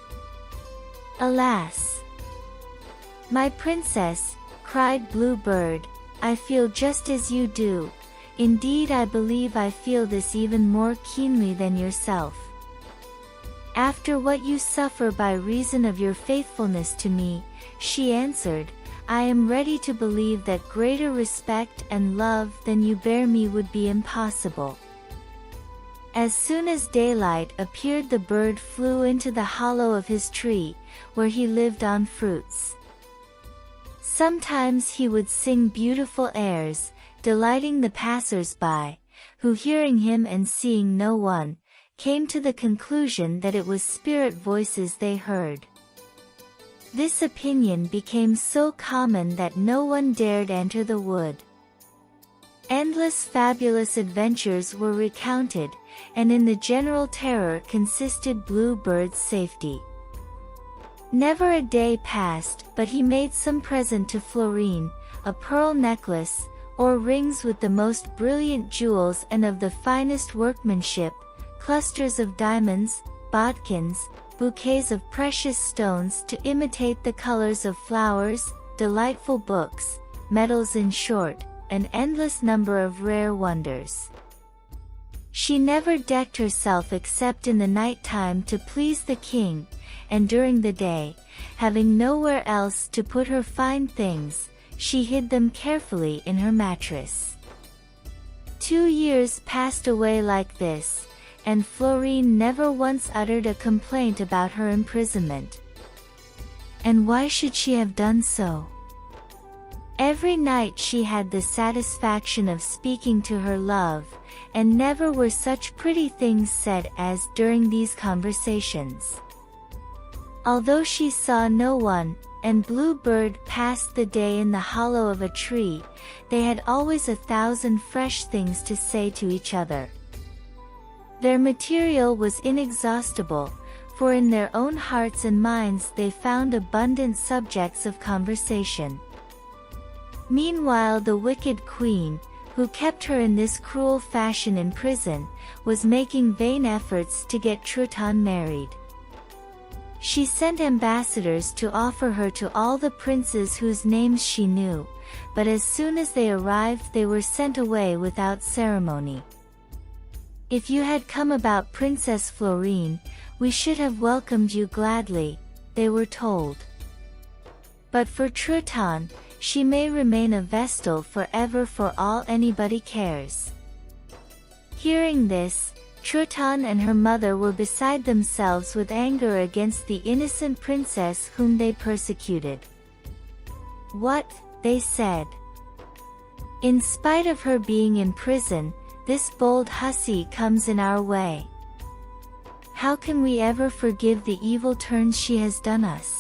Alas! My princess," cried Blue Bird, "I feel just as you do. Indeed I believe I feel this even more keenly than yourself. After what you suffer by reason of your faithfulness to me," she answered, "I am ready to believe that greater respect and love than you bear me would be impossible." As soon as daylight appeared the bird flew into the hollow of his tree, where he lived on fruits. Sometimes he would sing beautiful airs, delighting the passers-by, who hearing him and seeing no one, came to the conclusion that it was spirit voices they heard. This opinion became so common that no one dared enter the wood. Endless fabulous adventures were recounted, and in the general terror consisted Blue Bird's safety. Never a day passed but he made some present to Florine, a pearl necklace, or rings with the most brilliant jewels and of the finest workmanship, clusters of diamonds, bodkins, bouquets of precious stones to imitate the colors of flowers, delightful books, medals, in short, an endless number of rare wonders. She never decked herself except in the night time to please the king, and during the day, having nowhere else to put her fine things, she hid them carefully in her mattress. 2 years passed away like this, and Florine never once uttered a complaint about her imprisonment. And why should she have done so? Every night she had the satisfaction of speaking to her love, and never were such pretty things said as during these conversations. Although she saw no one, and Blue Bird passed the day in the hollow of a tree, they had always 1,000 fresh things to say to each other. Their material was inexhaustible, for in their own hearts and minds they found abundant subjects of conversation. Meanwhile the wicked queen, who kept her in this cruel fashion in prison, was making vain efforts to get Truitonne married. She sent ambassadors to offer her to all the princes whose names she knew, but as soon as they arrived they were sent away without ceremony. If you had come about Princess Florine, we should have welcomed you gladly, they were told. But for Truitonne, she may remain a Vestal forever for all anybody cares. Hearing this, Truitonne and her mother were beside themselves with anger against the innocent princess whom they persecuted. What, they said. In spite of her being in prison, this bold hussy comes in our way. How can we ever forgive the evil turns she has done us?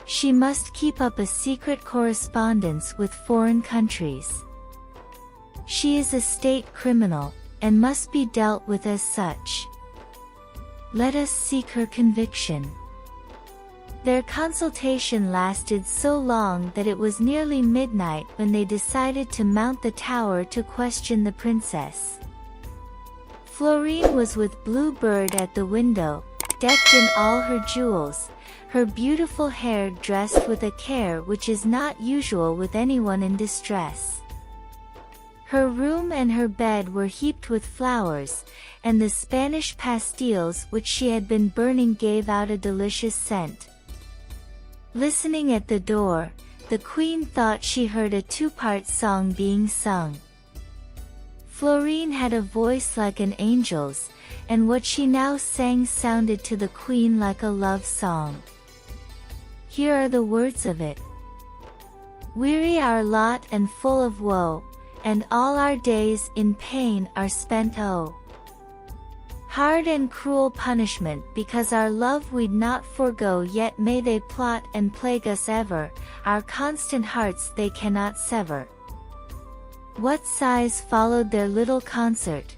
She must keep up a secret correspondence with foreign countries. She is a state criminal, and must be dealt with as such. Let us seek her conviction. Their consultation lasted so long that it was nearly midnight when they decided to mount the tower to question the princess. Florine was with Blue Bird at the window, decked in all her jewels, her beautiful hair dressed with a care which is not usual with anyone in distress. Her room and her bed were heaped with flowers, and the Spanish pastilles which she had been burning gave out a delicious scent. Listening at the door, the queen thought she heard a 2-part song being sung. Florine had a voice like an angel's, and what she now sang sounded to the queen like a love song. Here are the words of it. Weary our lot and full of woe, and all our days in pain are spent, oh. Hard and cruel punishment because our love we'd not forego, yet may they plot and plague us ever, our constant hearts they cannot sever. What sighs followed their little concert?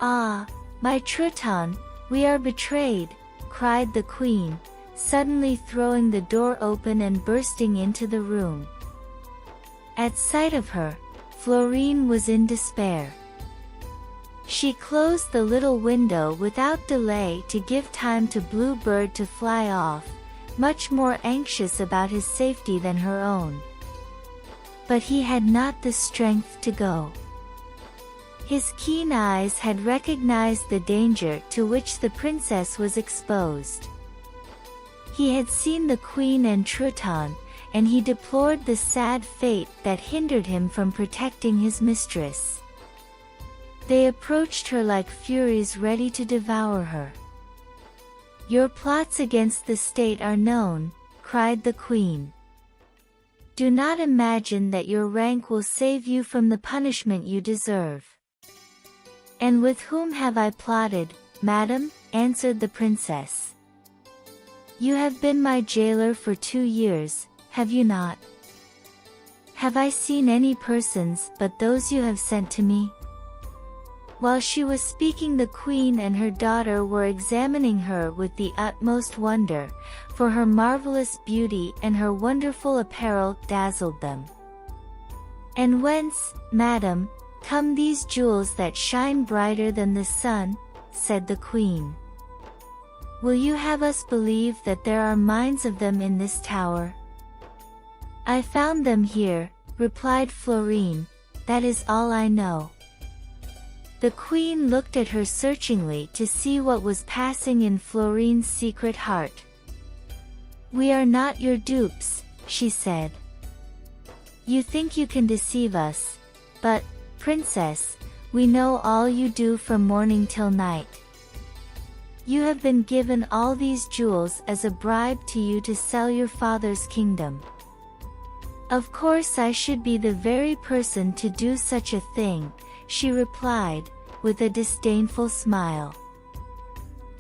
Ah, my Truitonne, we are betrayed, cried the queen, suddenly throwing the door open and bursting into the room. At sight of her, Florine was in despair. She closed the little window without delay to give time to Blue Bird to fly off, much more anxious about his safety than her own. But he had not the strength to go. His keen eyes had recognized the danger to which the princess was exposed. He had seen the queen and Truitonne, and he deplored the sad fate that hindered him from protecting his mistress. They approached her like furies ready to devour her. Your plots against the state are known, cried the queen. Do not imagine that your rank will save you from the punishment you deserve. And with whom have I plotted, madam? Answered the princess. You have been my jailer for 2 years, have you not? Have I seen any persons but those you have sent to me? While she was speaking, the queen and her daughter were examining her with the utmost wonder, for her marvelous beauty and her wonderful apparel dazzled them. And whence, madam, come these jewels that shine brighter than the sun? Said the queen. Will you have us believe that there are mines of them in this tower? I found them here, replied Florine, that is all I know. The queen looked at her searchingly to see what was passing in Florine's secret heart. We are not your dupes, she said. You think you can deceive us, but, princess, we know all you do from morning till night. You have been given all these jewels as a bribe to you to sell your father's kingdom. Of course I should be the very person to do such a thing, she replied, with a disdainful smile.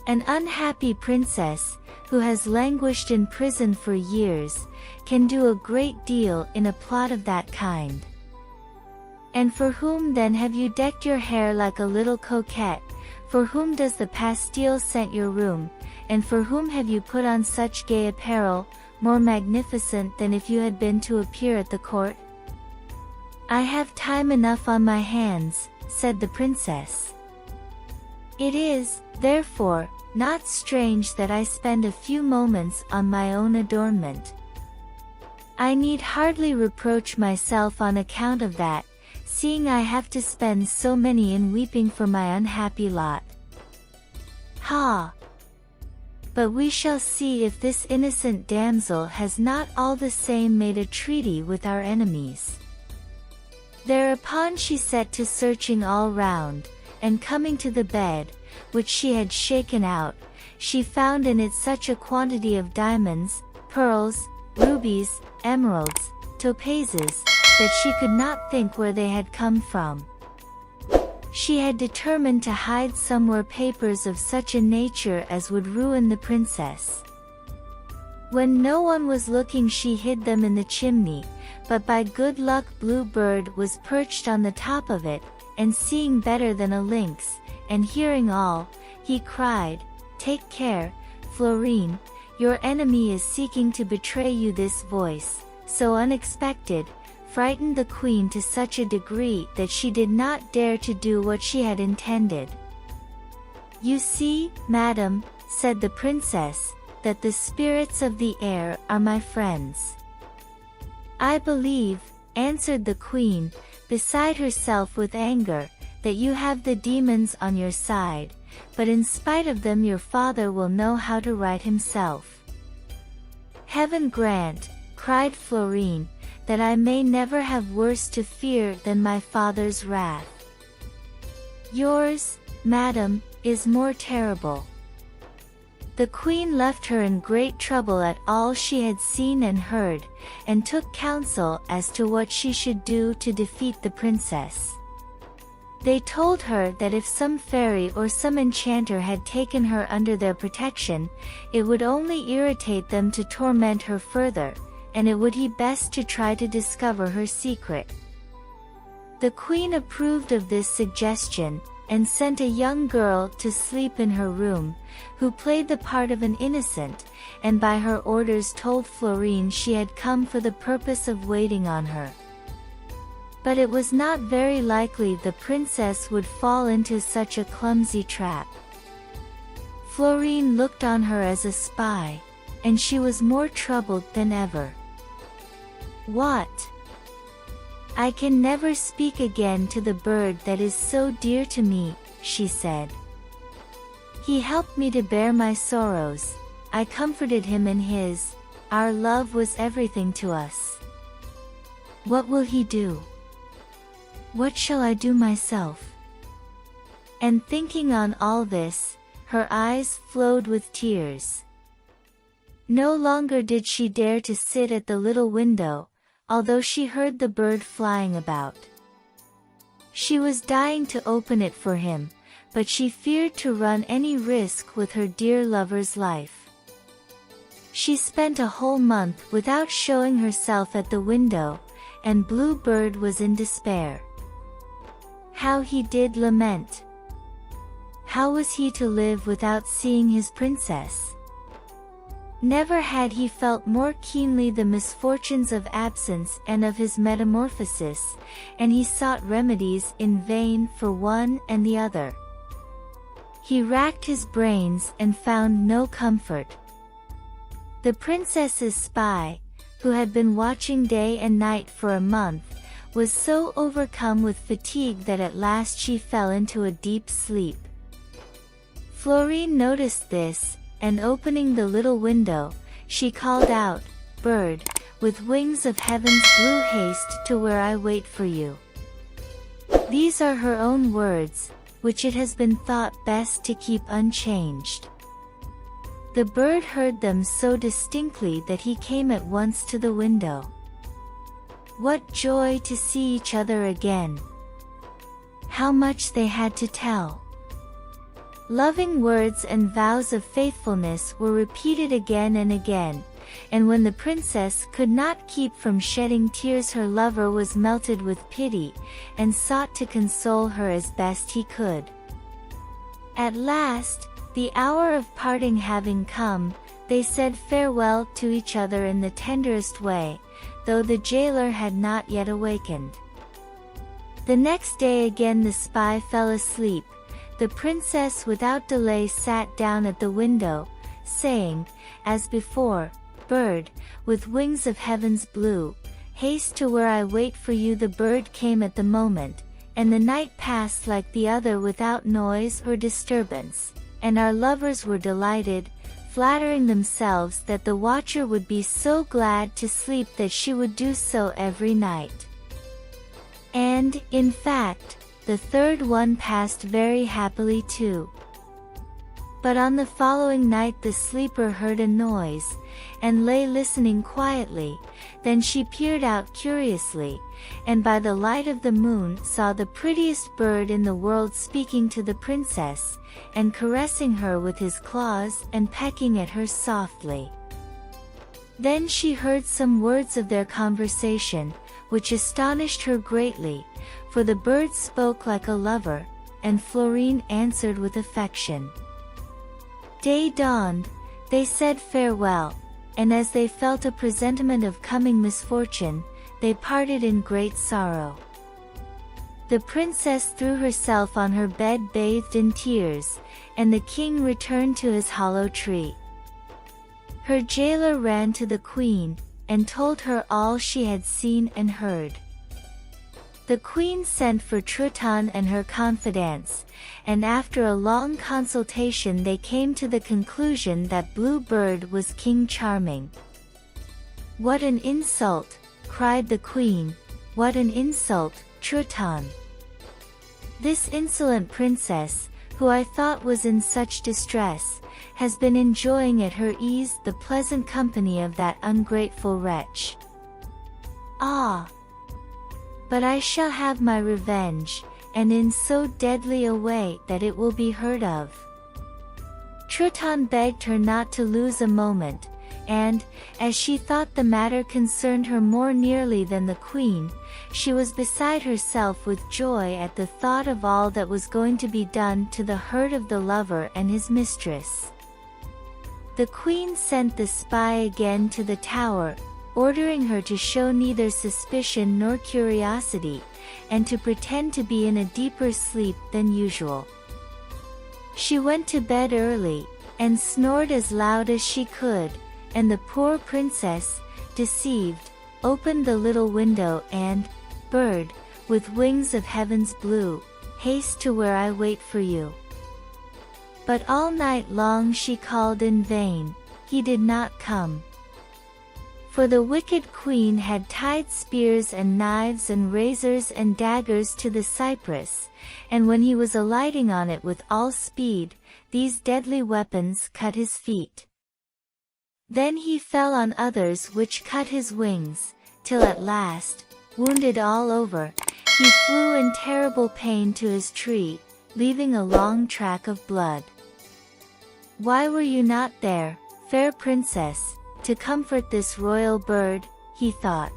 An unhappy princess, who has languished in prison for years, can do a great deal in a plot of that kind. And for whom then have you decked your hair like a little coquette? For whom does the pastille scent your room? And for whom have you put on such gay apparel, more magnificent than if you had been to appear at the court? I have time enough on my hands, said the princess. It is, therefore, not strange that I spend a few moments on my own adornment. I need hardly reproach myself on account of that, seeing I have to spend so many in weeping for my unhappy lot. Ha! But we shall see if this innocent damsel has not all the same made a treaty with our enemies. Thereupon she set to searching all round, and coming to the bed, which she had shaken out, she found in it such a quantity of diamonds, pearls, rubies, emeralds, topazes, that she could not think where they had come from. She had determined to hide somewhere papers of such a nature as would ruin the princess. When no one was looking she hid them in the chimney, but by good luck Blue Bird was perched on the top of it, and seeing better than a lynx, and hearing all, he cried, "Take care, Florine, your enemy is seeking to betray you." This voice, so unexpected, frightened the queen to such a degree that she did not dare to do what she had intended. You see, madam, said the princess, that the spirits of the air are my friends. I believe, answered the queen, beside herself with anger, that you have the demons on your side, but in spite of them your father will know how to right himself. Heaven grant, cried Florine, that I may never have worse to fear than my father's wrath. Yours, madam, is more terrible. The queen left her in great trouble at all she had seen and heard, and took counsel as to what she should do to defeat the princess. They told her that if some fairy or some enchanter had taken her under their protection, it would only irritate them to torment her further, and it would be best to try to discover her secret. The queen approved of this suggestion, and sent a young girl to sleep in her room, who played the part of an innocent, and by her orders told Florine she had come for the purpose of waiting on her. But it was not very likely the princess would fall into such a clumsy trap. Florine looked on her as a spy, and she was more troubled than ever. What? I can never speak again to the bird that is so dear to me, she said. He helped me to bear my sorrows, I comforted him in his, our love was everything to us. What will he do? What shall I do myself? And thinking on all this, her eyes flowed with tears. No longer did she dare to sit at the little window, although she heard the bird flying about. She was dying to open it for him, but she feared to run any risk with her dear lover's life. She spent a whole month without showing herself at the window, and Blue Bird was in despair. How he did lament! How was he to live without seeing his princess? Never had he felt more keenly the misfortunes of absence and of his metamorphosis, and he sought remedies in vain for one and the other. He racked his brains and found no comfort. The princess's spy, who had been watching day and night for a month, was so overcome with fatigue that at last she fell into a deep sleep. Florine noticed this, and opening the little window, she called out, "Bird, with wings of heaven's blue, haste to where I wait for you." These are her own words, which it has been thought best to keep unchanged. The bird heard them so distinctly that he came at once to the window. What joy to see each other again! How much they had to tell! Loving words and vows of faithfulness were repeated again and again, and when the princess could not keep from shedding tears, her lover was melted with pity, and sought to console her as best he could. At last, the hour of parting having come, they said farewell to each other in the tenderest way, though the jailer had not yet awakened. The next day again the spy fell asleep. The princess without delay sat down at the window, saying, as before, "Bird, with wings of heaven's blue, haste to where I wait for you." The bird came at the moment, and the night passed like the other without noise or disturbance, and our lovers were delighted, flattering themselves that the watcher would be so glad to sleep that she would do so every night. And, in fact, the third one passed very happily too. But on the following night the sleeper heard a noise, and lay listening quietly. Then she peered out curiously, and by the light of the moon saw the prettiest bird in the world speaking to the princess, and caressing her with his claws and pecking at her softly. Then she heard some words of their conversation, which astonished her greatly, for the bird spoke like a lover, and Florine answered with affection. Day dawned, they said farewell, and as they felt a presentiment of coming misfortune, they parted in great sorrow. The princess threw herself on her bed bathed in tears, and the king returned to his hollow tree. Her jailer ran to the queen, and told her all she had seen and heard. The queen sent for Truitonne and her confidants, and after a long consultation they came to the conclusion that Blue Bird was King Charming. "What an insult!" cried the queen. "What an insult, Truitonne! This insolent princess, who I thought was in such distress, has been enjoying at her ease the pleasant company of that ungrateful wretch. Ah! But I shall have my revenge, and in so deadly a way that it will be heard of." Truitonne begged her not to lose a moment, and, as she thought the matter concerned her more nearly than the queen, she was beside herself with joy at the thought of all that was going to be done to the hurt of the lover and his mistress. The queen sent the spy again to the tower, ordering her to show neither suspicion nor curiosity, and to pretend to be in a deeper sleep than usual. She went to bed early, and snored as loud as she could, and the poor princess, deceived, opened the little window and, "Bird, with wings of heaven's blue, haste to where I wait for you." But all night long she called in vain. He did not come. For the wicked queen had tied spears and knives and razors and daggers to the cypress, and when he was alighting on it with all speed, these deadly weapons cut his feet. Then he fell on others which cut his wings, till at last, wounded all over, he flew in terrible pain to his tree, leaving a long track of blood. "Why were you not there, fair princess, to comfort this royal bird?" he thought.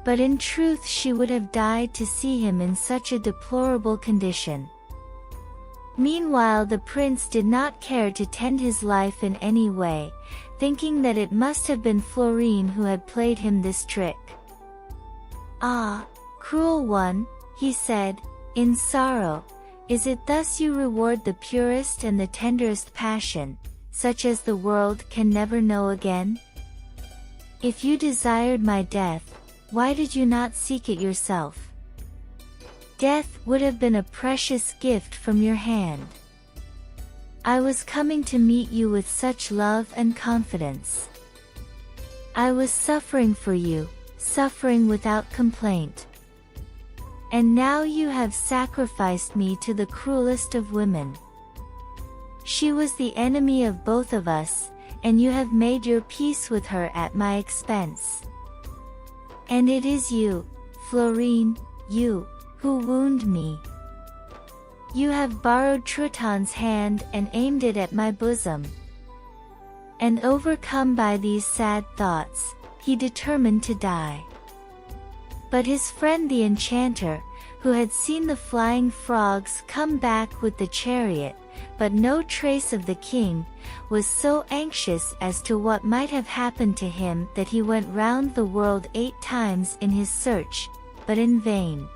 But in truth she would have died to see him in such a deplorable condition. Meanwhile the prince did not care to tend his life in any way, thinking that it must have been Florine who had played him this trick. "Ah, cruel one," he said, in sorrow, "is it thus you reward the purest and the tenderest passion, such as the world can never know again? If you desired my death, why did you not seek it yourself? Death would have been a precious gift from your hand. I was coming to meet you with such love and confidence. I was suffering for you, suffering without complaint. And now you have sacrificed me to the cruelest of women. She was the enemy of both of us, and you have made your peace with her at my expense. And it is you, Florine, you, who wound me. You have borrowed Truiton's hand and aimed it at my bosom." And overcome by these sad thoughts, he determined to die. But his friend the enchanter, who had seen the flying frogs come back with the chariot, but no trace of the king, was so anxious as to what might have happened to him that he went round the world 8 times in his search, but in vain.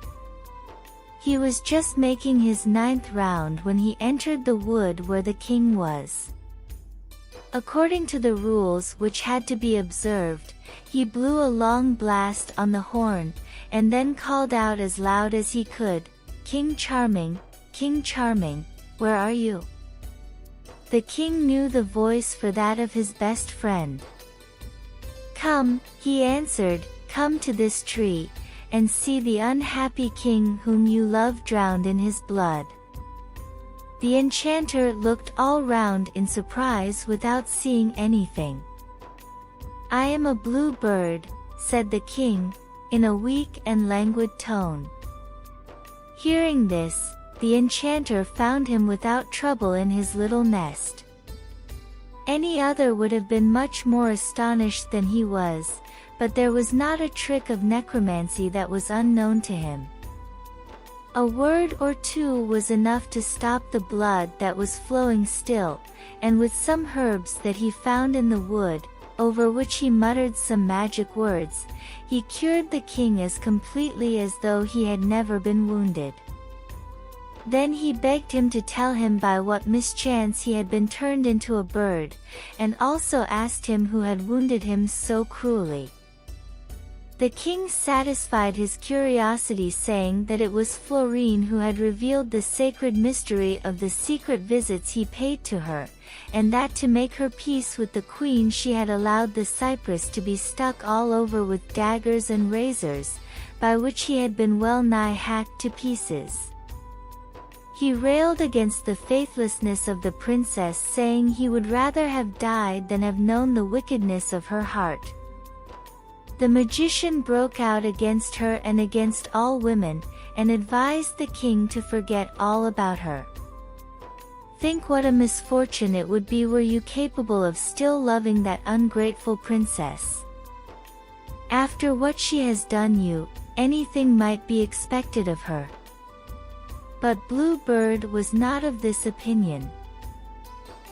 He was just making his 9th round when he entered the wood where the king was. According to the rules which had to be observed, he blew a long blast on the horn, and then called out as loud as he could, King Charming, where are you?" The king knew the voice for that of his best friend. "Come," he answered, "come to this tree, and see the unhappy king whom you love drowned in his blood." The enchanter looked all round in surprise without seeing anything. "I am a blue bird," said the king, in a weak and languid tone. Hearing this, the enchanter found him without trouble in his little nest. Any other would have been much more astonished than he was, but there was not a trick of necromancy that was unknown to him. A word or two was enough to stop the blood that was flowing still, and with some herbs that he found in the wood, over which he muttered some magic words, he cured the king as completely as though he had never been wounded. Then he begged him to tell him by what mischance he had been turned into a bird, and also asked him who had wounded him so cruelly. The king satisfied his curiosity, saying that it was Florine who had revealed the sacred mystery of the secret visits he paid to her, and that to make her peace with the queen she had allowed the cypress to be stuck all over with daggers and razors, by which he had been well nigh hacked to pieces. He railed against the faithlessness of the princess, saying he would rather have died than have known the wickedness of her heart. The magician broke out against her and against all women, and advised the king to forget all about her. "Think what a misfortune it would be were you capable of still loving that ungrateful princess. After what she has done you, anything might be expected of her." But Blue Bird was not of this opinion.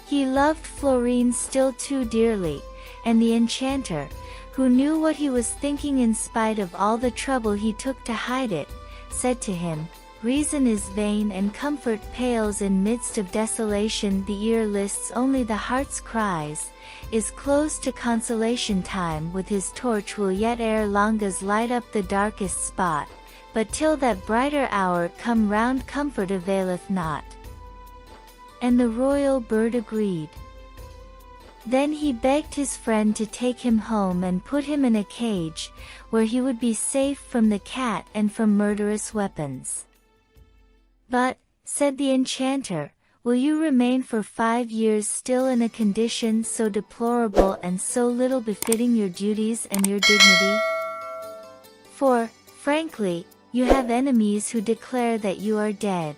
He loved Florine still too dearly, and the enchanter, who knew what he was thinking in spite of all the trouble he took to hide it, said to him, "Reason is vain and comfort pales in midst of desolation. The ear lists only the heart's cries, is close to consolation. Time with his torch will yet ere longas light up the darkest spot, but till that brighter hour come round comfort availeth not." And the royal bird agreed. Then he begged his friend to take him home and put him in a cage, where he would be safe from the cat and from murderous weapons. "But," said the enchanter, "will you remain for 5 years still in a condition so deplorable and so little befitting your duties and your dignity?" For, frankly, you have enemies who declare that you are dead.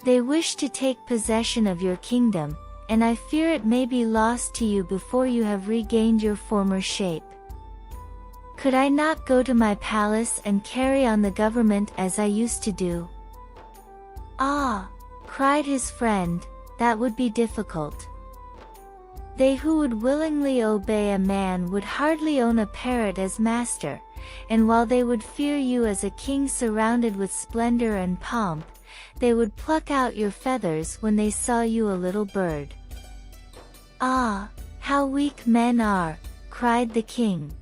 They wish to take possession of your kingdom, and I fear it may be lost to you before you have regained your former shape. Could I not go to my palace and carry on the government as I used to do?" "Ah," cried his friend, "that would be difficult. They who would willingly obey a man would hardly own a parrot as master, and while they would fear you as a king surrounded with splendor and pomp, they would pluck out your feathers when they saw you a little bird." "Ah, how weak men are," cried the king.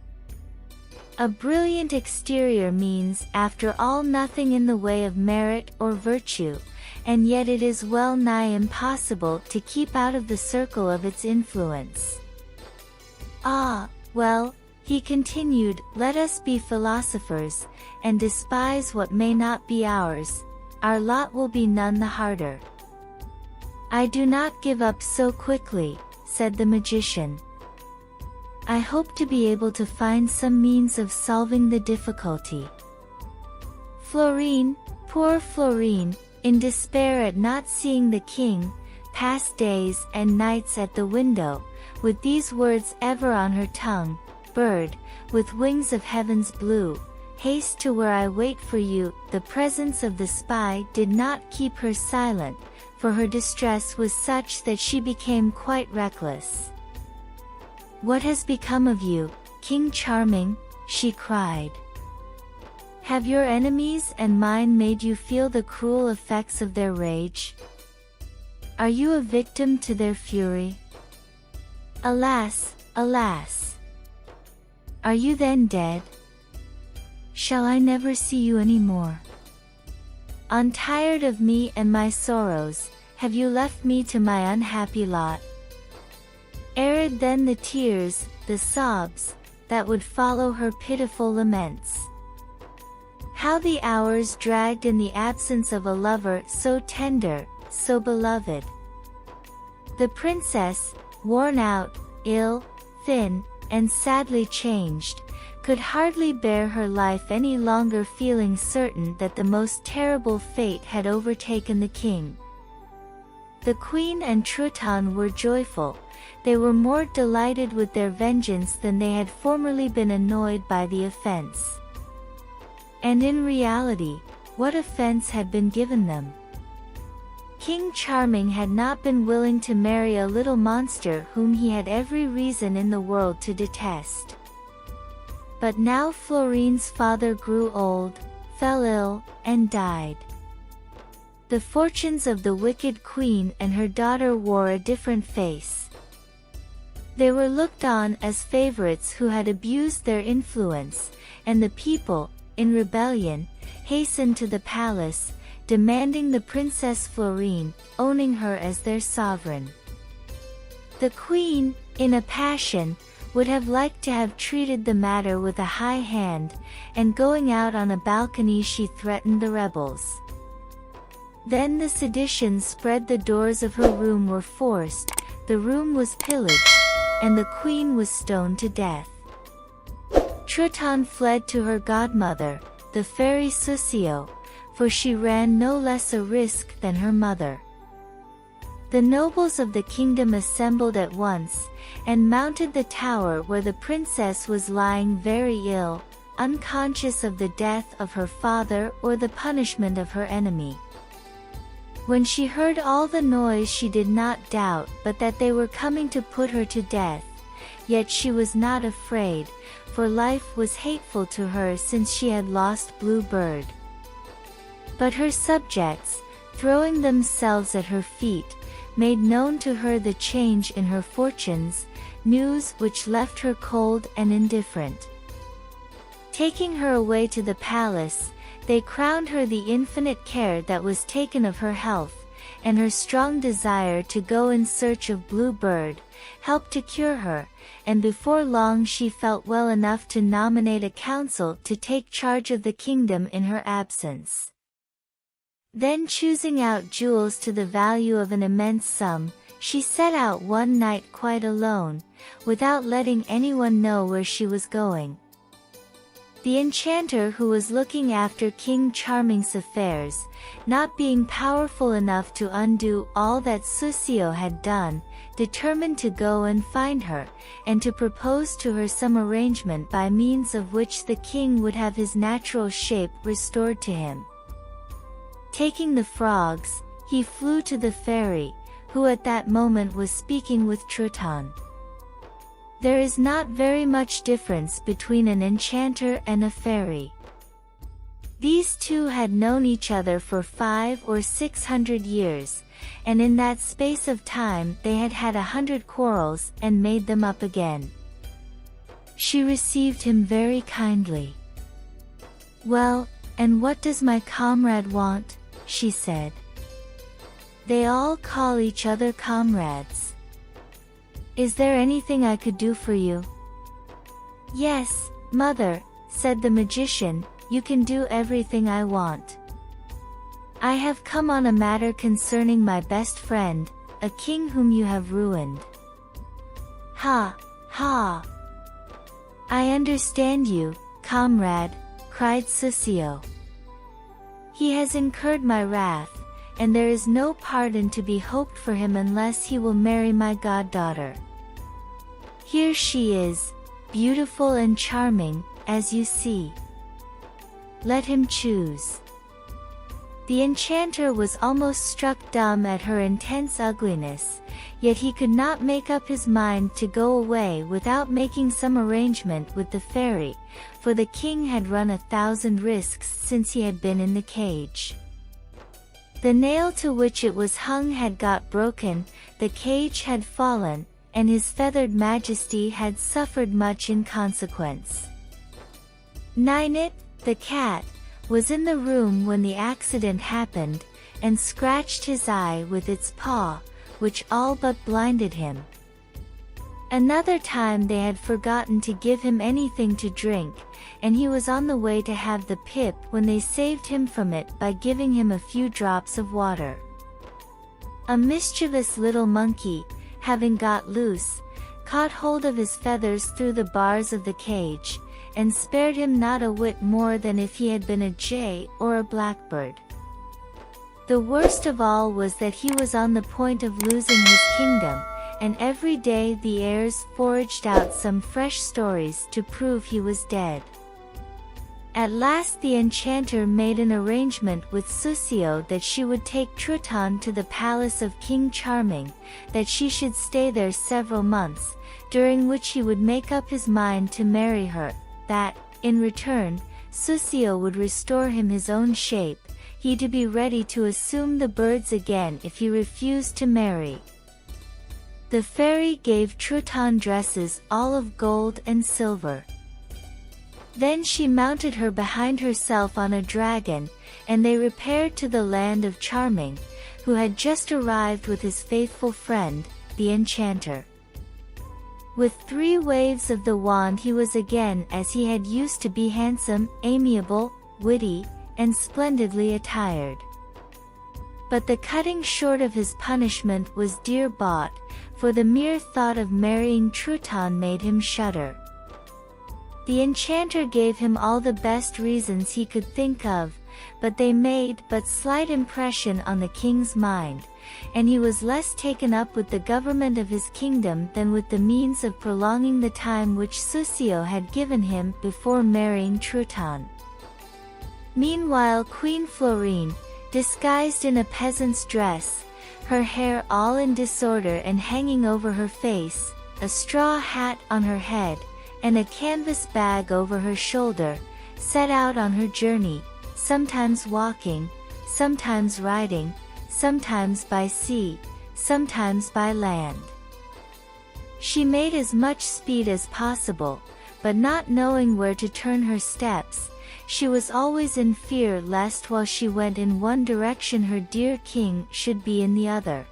"A brilliant exterior means, after all, nothing in the way of merit or virtue, and yet it is well nigh impossible to keep out of the circle of its influence. Ah, well," he continued, "let us be philosophers, and despise what may not be ours. Our lot will be none the harder." "I do not give up so quickly," said the magician. "I hope to be able to find some means of solving the difficulty." Florine, poor Florine, in despair at not seeing the king, passed days and nights at the window, with these words ever on her tongue: "Bird, with wings of heaven's blue, haste to where I wait for you." The presence of the spy did not keep her silent, for her distress was such that she became quite reckless. "What has become of you, King Charming?" she cried. "Have your enemies and mine made you feel the cruel effects of their rage? Are you a victim to their fury? Alas, alas! Are you then dead? Shall I never see you any more? Untired of me and my sorrows, have you left me to my unhappy lot?" Arid then the tears, the sobs, that would follow her pitiful laments. How the hours dragged in the absence of a lover so tender, so beloved. The princess, worn out, ill, thin, and sadly changed, could hardly bear her life any longer, feeling certain that the most terrible fate had overtaken the king. The queen and Truitonne were joyful. They were more delighted with their vengeance than they had formerly been annoyed by the offense. And in reality, what offense had been given them? King Charming had not been willing to marry a little monster whom he had every reason in the world to detest. But now Florine's father grew old, fell ill, and died. The fortunes of the wicked queen and her daughter wore a different face. They were looked on as favorites who had abused their influence, and the people, in rebellion, hastened to the palace, demanding the Princess Florine, owning her as their sovereign. The queen, in a passion, would have liked to have treated the matter with a high hand, and going out on a balcony she threatened the rebels. Then the seditions spread, the doors of her room were forced, the room was pillaged, and the queen was stoned to death. Truitonne fled to her godmother, the fairy Soussio, for she ran no less a risk than her mother. The nobles of the kingdom assembled at once, and mounted the tower where the princess was lying very ill, unconscious of the death of her father or the punishment of her enemy. When she heard all the noise she did not doubt but that they were coming to put her to death, yet she was not afraid, for life was hateful to her since she had lost Blue Bird. But her subjects, throwing themselves at her feet, made known to her the change in her fortunes, news which left her cold and indifferent. Taking her away to the palace, they crowned her. The infinite care that was taken of her health, and her strong desire to go in search of Blue Bird, helped to cure her, and before long she felt well enough to nominate a council to take charge of the kingdom in her absence. Then, choosing out jewels to the value of an immense sum, she set out one night quite alone, without letting anyone know where she was going. The enchanter, who was looking after King Charming's affairs, not being powerful enough to undo all that Soussio had done, determined to go and find her, and to propose to her some arrangement by means of which the king would have his natural shape restored to him. Taking the frogs, he flew to the fairy, who at that moment was speaking with Truitonne. There is not very much difference between an enchanter and a fairy. These two had known each other for 500 or 600 years, and in that space of time they had had 100 quarrels and made them up again. She received him very kindly. "Well, and what does my comrade want?" she said. "They all call each other comrades. Is there anything I could do for you?" "Yes, mother," said the magician, "you can do everything I want. I have come on a matter concerning my best friend, a king whom you have ruined." "Ha, ha! I understand you, comrade," cried Soussio. "He has incurred my wrath, and there is no pardon to be hoped for him unless he will marry my goddaughter. Here she is, beautiful and charming, as you see. Let him choose." The enchanter was almost struck dumb at her intense ugliness, yet he could not make up his mind to go away without making some arrangement with the fairy, for the king had run 1,000 risks since he had been in the cage. The nail to which it was hung had got broken, the cage had fallen, and his feathered majesty had suffered much in consequence. Ninette, the cat, was in the room when the accident happened, and scratched his eye with its paw, which all but blinded him. Another time they had forgotten to give him anything to drink, and he was on the way to have the pip when they saved him from it by giving him a few drops of water. A mischievous little monkey, having got loose, caught hold of his feathers through the bars of the cage, and spared him not a whit more than if he had been a jay or a blackbird. The worst of all was that he was on the point of losing his kingdom, and every day the heirs foraged out some fresh stories to prove he was dead. At last the enchanter made an arrangement with Soussio that she would take Truitonne to the palace of King Charming, that she should stay there several months, during which he would make up his mind to marry her, that, in return, Soussio would restore him his own shape, he to be ready to assume the birds again if he refused to marry. The fairy gave Truitonne dresses all of gold and silver. Then she mounted her behind herself on a dragon, and they repaired to the land of Charming, who had just arrived with his faithful friend, the enchanter. With 3 waves of the wand he was again as he had used to be, handsome, amiable, witty, and splendidly attired. But the cutting short of his punishment was dear bought, for the mere thought of marrying Truitonne made him shudder. The enchanter gave him all the best reasons he could think of, but they made but slight impression on the king's mind, and he was less taken up with the government of his kingdom than with the means of prolonging the time which Soussio had given him before marrying Truitonne. Meanwhile Queen Florine, disguised in a peasant's dress, her hair all in disorder and hanging over her face, a straw hat on her head, and a canvas bag over her shoulder, set out on her journey, sometimes walking, sometimes riding, sometimes by sea, sometimes by land. She made as much speed as possible, but not knowing where to turn her steps, she was always in fear lest while she went in one direction her dear king should be in the other.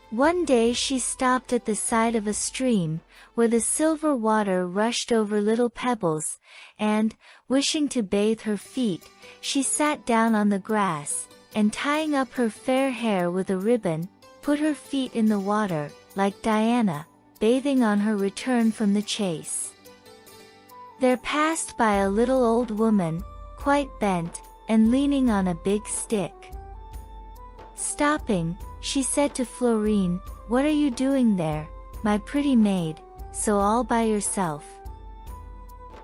One day she stopped at the side of a stream, where the silver water rushed over little pebbles, and, wishing to bathe her feet, she sat down on the grass, and tying up her fair hair with a ribbon, put her feet in the water, like Diana, bathing on her return from the chase. There passed by a little old woman, quite bent, and leaning on a big stick. Stopping, she said to Florine, "What are you doing there, my pretty maid, so all by yourself?"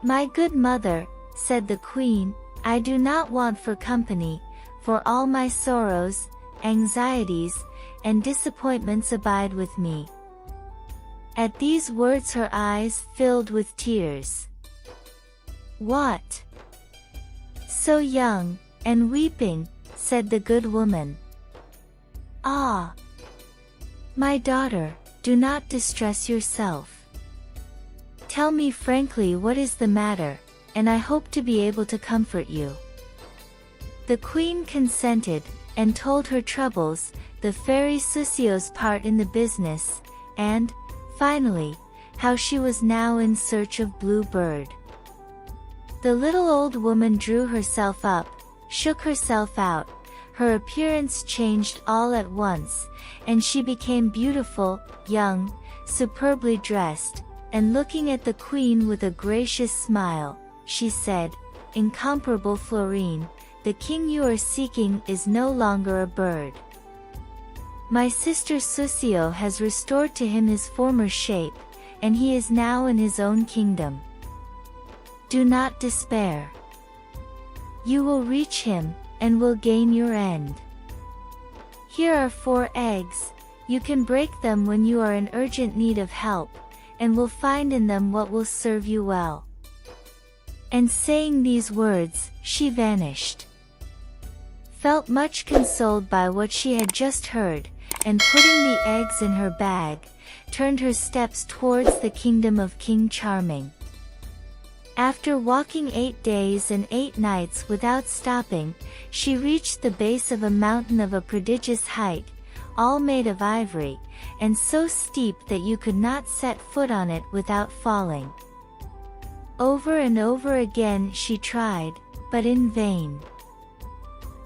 "My good mother," said the queen, "I do not want for company, for all my sorrows, anxieties, and disappointments abide with me." At these words her eyes filled with tears. "What? So young, and weeping," said the good woman. "Ah! My daughter, do not distress yourself. Tell me frankly what is the matter, and I hope to be able to comfort you." The queen consented, and told her troubles, the fairy Susio's part in the business, and, finally, how she was now in search of Blue Bird. The little old woman drew herself up, shook herself out, her appearance changed all at once, and she became beautiful, young, superbly dressed, and looking at the queen with a gracious smile, she said, "Incomparable Florine, the king you are seeking is no longer a bird. My sister Susio has restored to him his former shape, and he is now in his own kingdom. Do not despair. You will reach him, and will gain your end. Here are 4 eggs, you can break them when you are in urgent need of help, and will find in them what will serve you well." And saying these words, she vanished. Felt much consoled by what she had just heard, and putting the eggs in her bag, turned her steps towards the kingdom of King Charming. After walking 8 days and 8 nights without stopping, she reached the base of a mountain of a prodigious height, all made of ivory, and so steep that you could not set foot on it without falling. Over and over again she tried, but in vain.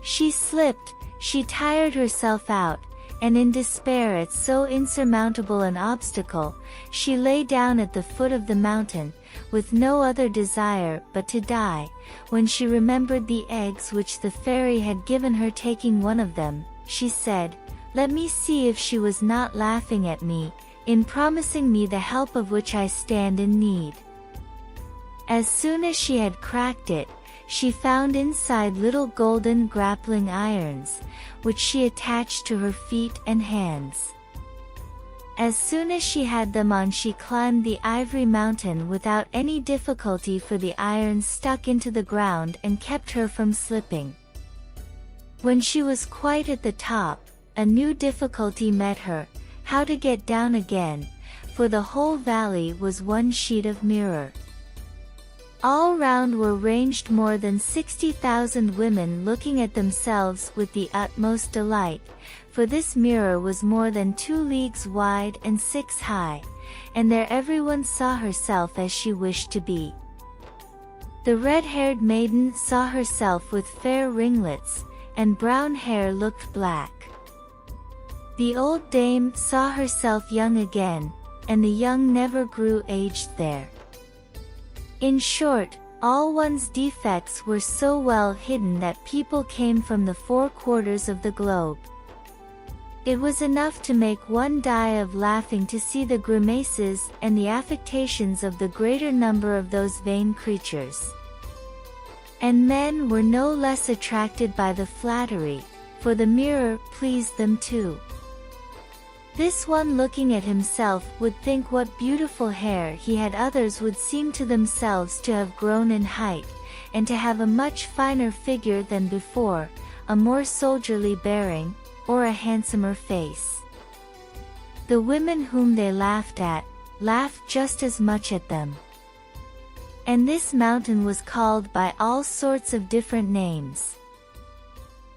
She slipped, she tired herself out, and in despair at so insurmountable an obstacle, she lay down at the foot of the mountain, with no other desire but to die. When she remembered the eggs which the fairy had given her, taking one of them, she said, "Let me see if she was not laughing at me, in promising me the help of which I stand in need." As soon as she had cracked it, she found inside little golden grappling irons, which she attached to her feet and hands. As soon as she had them on, she climbed the ivory mountain without any difficulty, for the irons stuck into the ground and kept her from slipping. When she was quite at the top, a new difficulty met her, how to get down again, for the whole valley was one sheet of mirror. All round were ranged more than 60,000 women looking at themselves with the utmost delight, for this mirror was more than 2 leagues wide and 6 high, and there everyone saw herself as she wished to be. The red-haired maiden saw herself with fair ringlets, and brown hair looked black. The old dame saw herself young again, and the young never grew aged there. In short, all one's defects were so well hidden that people came from the 4 quarters of the globe. It was enough to make one die of laughing to see the grimaces and the affectations of the greater number of those vain creatures. And men were no less attracted by the flattery, for the mirror pleased them too. This one looking at himself would think what beautiful hair he had. Others would seem to themselves to have grown in height, and to have a much finer figure than before, a more soldierly bearing, or a handsomer face. The women whom they laughed at, laughed just as much at them. And this mountain was called by all sorts of different names.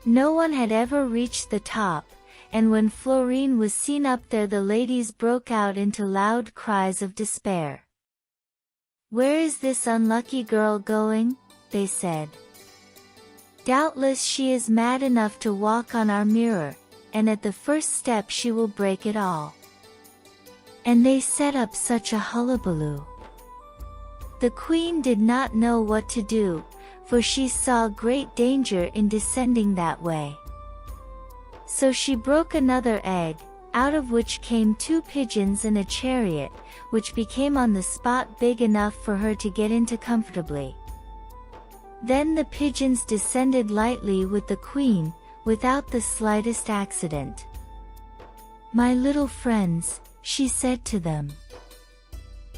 No one had ever reached the top, and when Florine was seen up there, the ladies broke out into loud cries of despair. "Where is this unlucky girl going?" they said. "Doubtless she is mad enough to walk on our mirror, and at the first step she will break it all." And they set up such a hullabaloo. The queen did not know what to do, for she saw great danger in descending that way. So she broke another egg, out of which came 2 pigeons and a chariot, which became on the spot big enough for her to get into comfortably. Then the pigeons descended lightly with the queen, without the slightest accident. "My little friends," she said to them,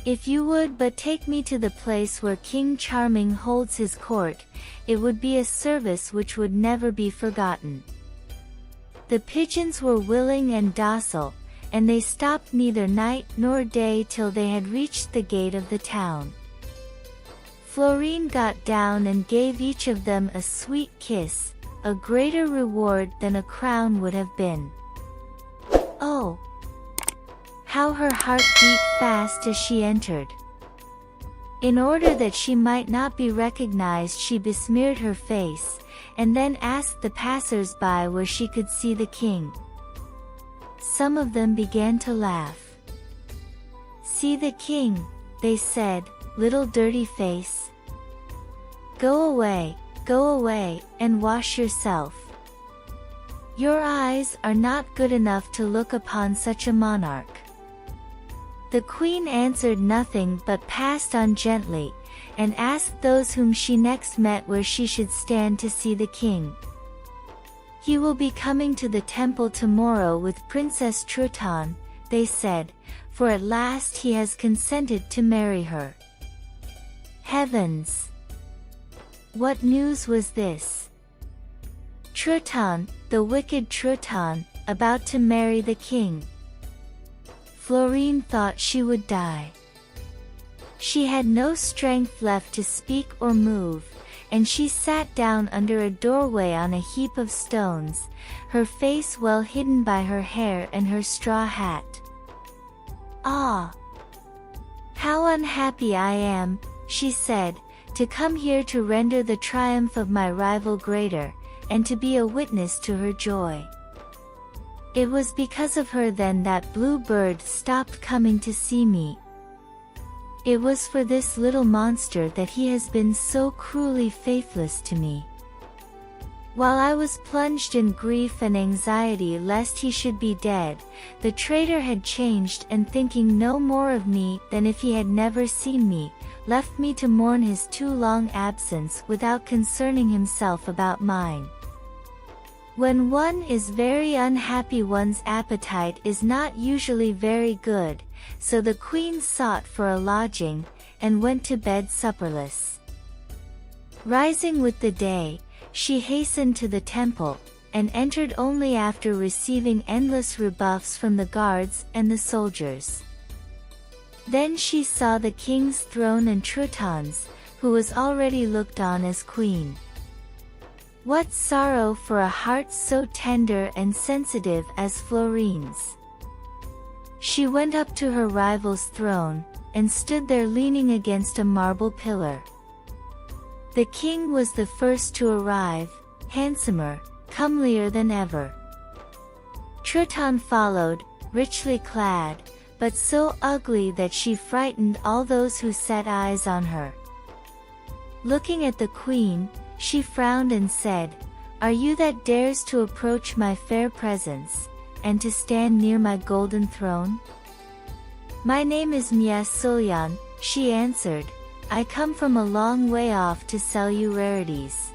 "if you would but take me to the place where King Charming holds his court, it would be a service which would never be forgotten." The pigeons were willing and docile, and they stopped neither night nor day till they had reached the gate of the town. Florine got down and gave each of them a sweet kiss, a greater reward than a crown would have been. Oh, how her heart beat fast as she entered! In order that she might not be recognized, she besmeared her face, and then asked the passers-by where she could see the king. Some of them began to laugh. "See the king," they said, "little dirty face. Go away, and wash yourself. Your eyes are not good enough to look upon such a monarch." The queen answered nothing but passed on gently, and asked those whom she next met where she should stand to see the king. "He will be coming to the temple tomorrow with Princess Truitonne," they said, "for at last he has consented to marry her." Heavens! What news was this? Truitonne, the wicked Truitonne, about to marry the king. Florine thought she would die. She had no strength left to speak or move, and she sat down under a doorway on a heap of stones, her face well hidden by her hair and her straw hat. "Ah! How unhappy I am," she said, "to come here to render the triumph of my rival greater, and to be a witness to her joy. It was because of her then that Blue Bird stopped coming to see me. It was for this little monster that he has been so cruelly faithless to me." While I was plunged in grief and anxiety lest he should be dead, the traitor had changed, and thinking no more of me than if he had never seen me, left me to mourn his too long absence without concerning himself about mine. When one is very unhappy, one's appetite is not usually very good, so the queen sought for a lodging, and went to bed supperless. Rising with the day, she hastened to the temple, and entered only after receiving endless rebuffs from the guards and the soldiers. Then she saw the king's throne and Truitonne's, who was already looked on as queen. What sorrow for a heart so tender and sensitive as Florine's! She went up to her rival's throne, and stood there leaning against a marble pillar. The king was the first to arrive, handsomer, comelier than ever. Truitonne followed, richly clad, but so ugly that she frightened all those who set eyes on her. Looking at the queen, she frowned and said, "Are you that dares to approach my fair presence, and to stand near my golden throne?" "My name is Mia Sulyan," she answered. "I come from a long way off to sell you rarities."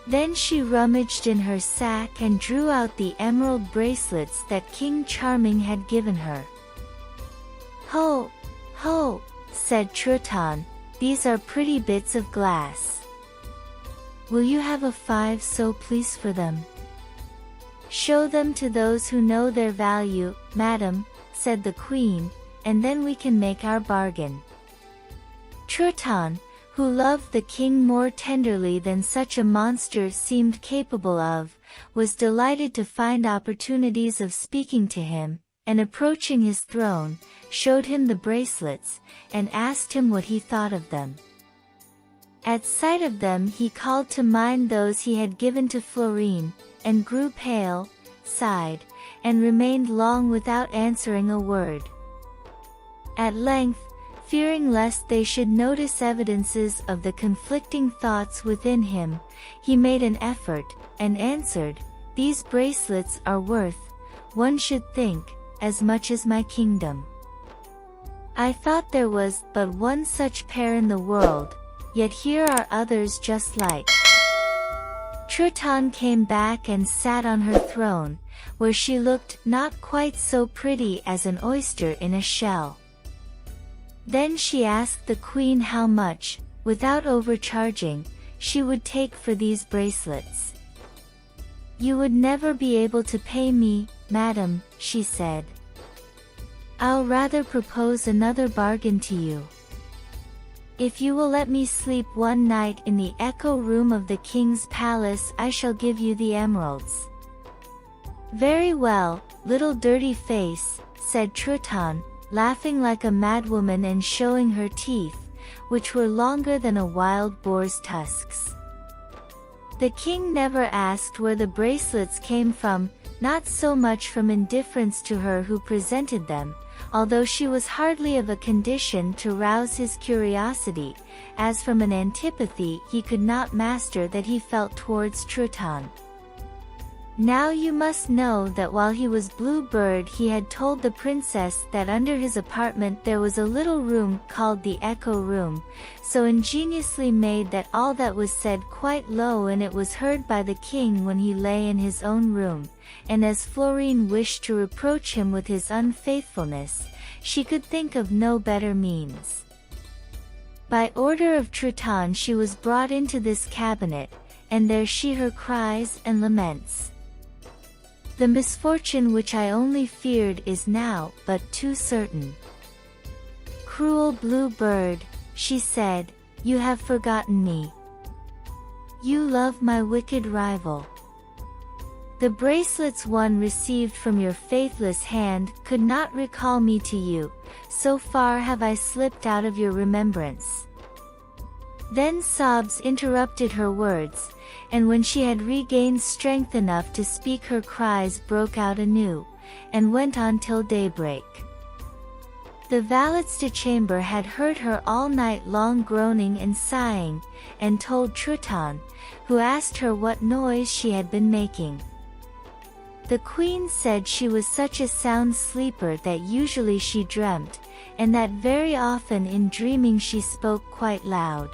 Then she rummaged in her sack and drew out the emerald bracelets that King Charming had given her. "Ho, ho," said Truitonne, "these are pretty bits of glass. Will you have a 5 so please for them?" "Show them to those who know their value, madam," said the queen, "and then we can make our bargain." Truitonne, who loved the king more tenderly than such a monster seemed capable of, was delighted to find opportunities of speaking to him, and approaching his throne, showed him the bracelets, and asked him what he thought of them. At sight of them he called to mind those he had given to Florine, and grew pale, sighed, and remained long without answering a word. At length, fearing lest they should notice evidences of the conflicting thoughts within him, he made an effort, and answered, "These bracelets are worth, one should think, as much as my kingdom. I thought there was but one such pair in the world, yet here are others just like." Truitonne came back and sat on her throne, where she looked not quite so pretty as an oyster in a shell. Then she asked the queen how much, without overcharging, she would take for these bracelets. "You would never be able to pay me, madam," she said. "I'll rather propose another bargain to you. If you will let me sleep one night in the echo room of the king's palace, I shall give you the emeralds." "Very well, little dirty face," said Truitonne, laughing like a madwoman and showing her teeth, which were longer than a wild boar's tusks. The king never asked where the bracelets came from, not so much from indifference to her who presented them, although she was hardly of a condition to rouse his curiosity, as from an antipathy he could not master that he felt towards Truitonne. Now you must know that while he was Blue Bird he had told the princess that under his apartment there was a little room called the Echo Room, so ingeniously made that all that was said quite low, and it was heard by the king when he lay in his own room, and as Florine wished to reproach him with his unfaithfulness, she could think of no better means. By order of Truitonne she was brought into this cabinet, and there she heard cries and laments. "The misfortune which I only feared is now but too certain. Cruel Blue Bird," she said, "you have forgotten me. You love my wicked rival. The bracelets one received from your faithless hand could not recall me to you, so far have I slipped out of your remembrance." Then sobs interrupted her words, and when she had regained strength enough to speak her cries broke out anew, and went on till daybreak. The valets de chamber had heard her all night long groaning and sighing, and told Truitonne, who asked her what noise she had been making. The queen said she was such a sound sleeper that usually she dreamt, and that very often in dreaming she spoke quite loud.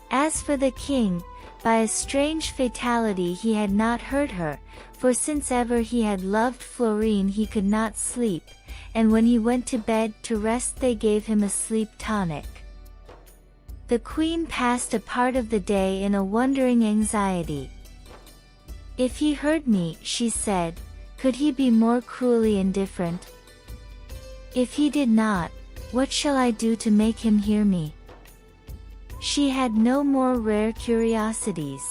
As for the king, by a strange fatality he had not heard her, for since ever he had loved Florine he could not sleep, and when he went to bed to rest they gave him a sleep tonic. The queen passed a part of the day in a wondering anxiety. "If he heard me," she said, "could he be more cruelly indifferent? If he did not, what shall I do to make him hear me?" She had no more rare curiosities.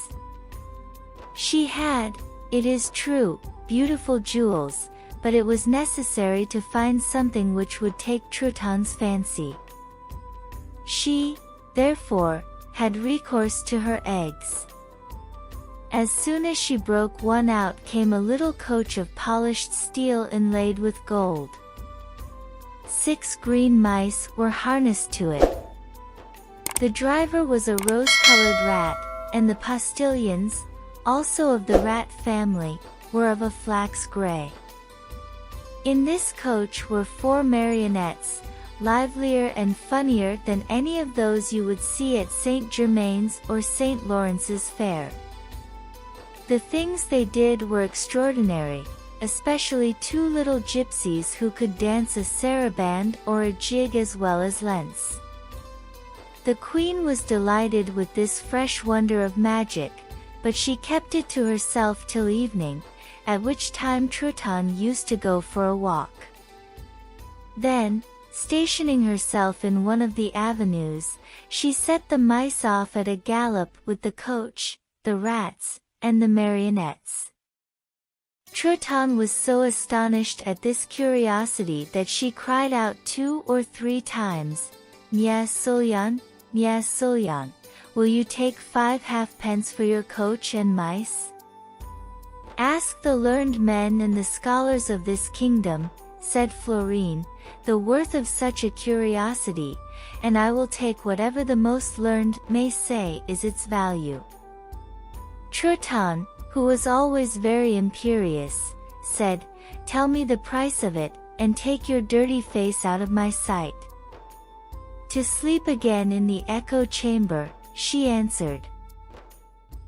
She had, it is true, beautiful jewels, but it was necessary to find something which would take Truitonne's fancy. She, therefore, had recourse to her eggs. As soon as she broke one out came a little coach of polished steel inlaid with gold. 6 green mice were harnessed to it. The driver was a rose-colored rat, and the postilions, also of the rat family, were of a flax gray. In this coach were 4 marionettes, livelier and funnier than any of those you would see at St. Germain's or St. Lawrence's Fair. The things they did were extraordinary, especially 2 little gypsies who could dance a saraband or a jig as well as Lentz. The queen was delighted with this fresh wonder of magic, but she kept it to herself till evening, at which time Truitonne used to go for a walk. Then, stationing herself in one of the avenues, she set the mice off at a gallop with the coach, the rats, and the marionettes. Truitonne was so astonished at this curiosity that she cried out 2 or 3 times, "Mias Solyan, Mias Solyan, will you take 5 halfpence for your coach and mice?" "Ask the learned men and the scholars of this kingdom," said Florine, the worth of such a curiosity, and I will take whatever the most learned may say is its value. Truitonne, who was always very imperious, said, Tell me the price of it, and take your dirty face out of my sight. To sleep again in the echo chamber, she answered.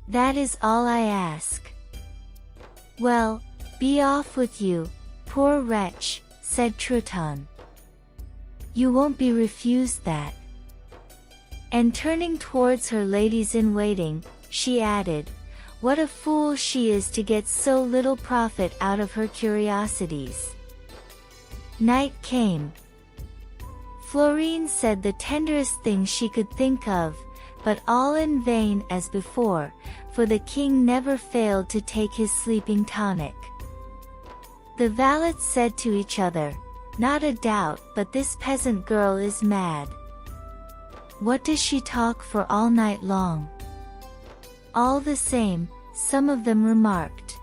That is all I ask. Well, be off with you, poor wretch, said Truitonne. You won't be refused that. And turning towards her ladies-in-waiting, she added, What a fool she is to get so little profit out of her curiosities. Night came. Florine said the tenderest things she could think of, but all in vain as before, for the king never failed to take his sleeping tonic. The valets said to each other, Not a doubt but this peasant girl is mad. What does she talk for all night long? All the same, some of them remarked.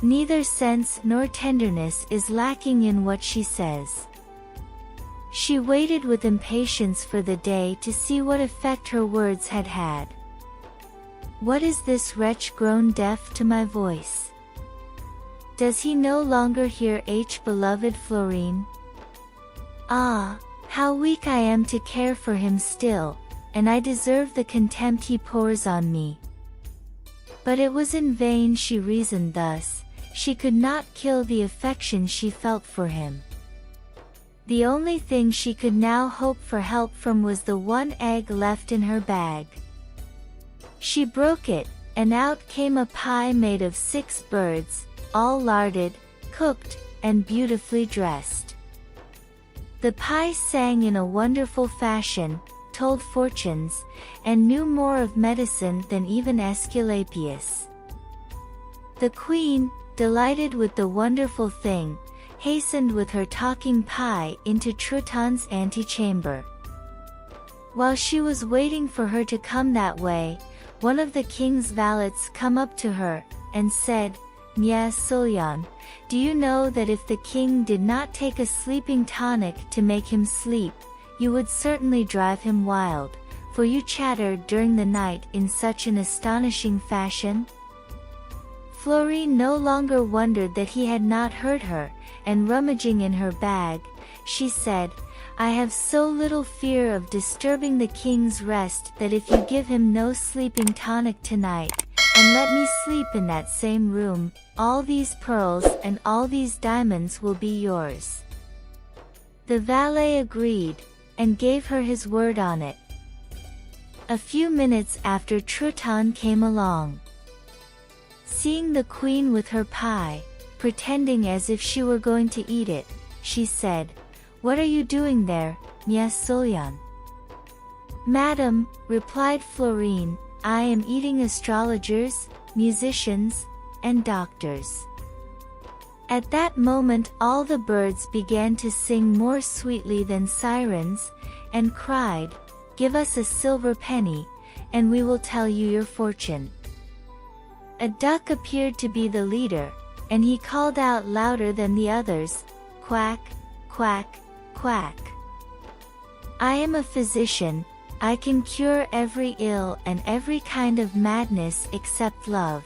Neither sense nor tenderness is lacking in what she says. She waited with impatience for the day to see what effect her words had had. What is this wretch grown deaf to my voice? Does he no longer hear beloved Florine? Ah, how weak I am to care for him still, and I deserve the contempt he pours on me. But it was in vain she reasoned thus, she could not kill the affection she felt for him. The only thing she could now hope for help from was the one egg left in her bag. She broke it, and out came a pie made of 6 birds, all larded, cooked, and beautifully dressed. The pie sang in a wonderful fashion, told fortunes, and knew more of medicine than even Aesculapius. The queen, delighted with the wonderful thing, hastened with her talking pie into Truitonne's antechamber. While she was waiting for her to come that way, one of the king's valets come up to her, and said, Miss Sullion, do you know that if the king did not take a sleeping tonic to make him sleep, you would certainly drive him wild, for you chattered during the night in such an astonishing fashion? Florine no longer wondered that he had not heard her, and rummaging in her bag, she said, I have so little fear of disturbing the king's rest that if you give him no sleeping tonic tonight, and let me sleep in that same room, all these pearls and all these diamonds will be yours. The valet agreed, and gave her his word on it. A few minutes after Truitonne came along. Seeing the queen with her pie, pretending as if she were going to eat it, she said, What are you doing there, Miss Sullion? Madam, replied Florine, I am eating astrologers, musicians, and doctors. At that moment all the birds began to sing more sweetly than sirens, and cried, Give us a silver penny, and we will tell you your fortune. A duck appeared to be the leader, and he called out louder than the others, Quack, quack, quack. I am a physician, I can cure every ill and every kind of madness except love.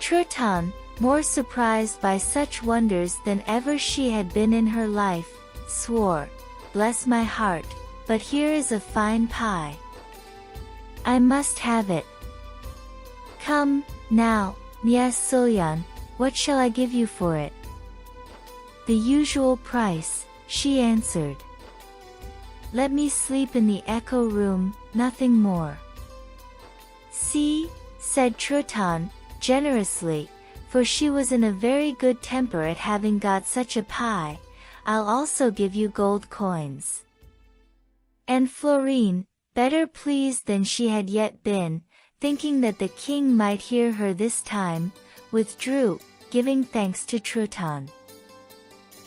Truitonne, more surprised by such wonders than ever she had been in her life, swore, Bless my heart, but here is a fine pie. I must have it. Come, now, Miss Sullion, what shall I give you for it? The usual price, she answered. Let me sleep in the echo room, nothing more. See, said Truitonne, generously, for she was in a very good temper at having got such a pie, I'll also give you gold coins. And Florine, better pleased than she had yet been, thinking that the king might hear her this time, withdrew, giving thanks to Truitonne.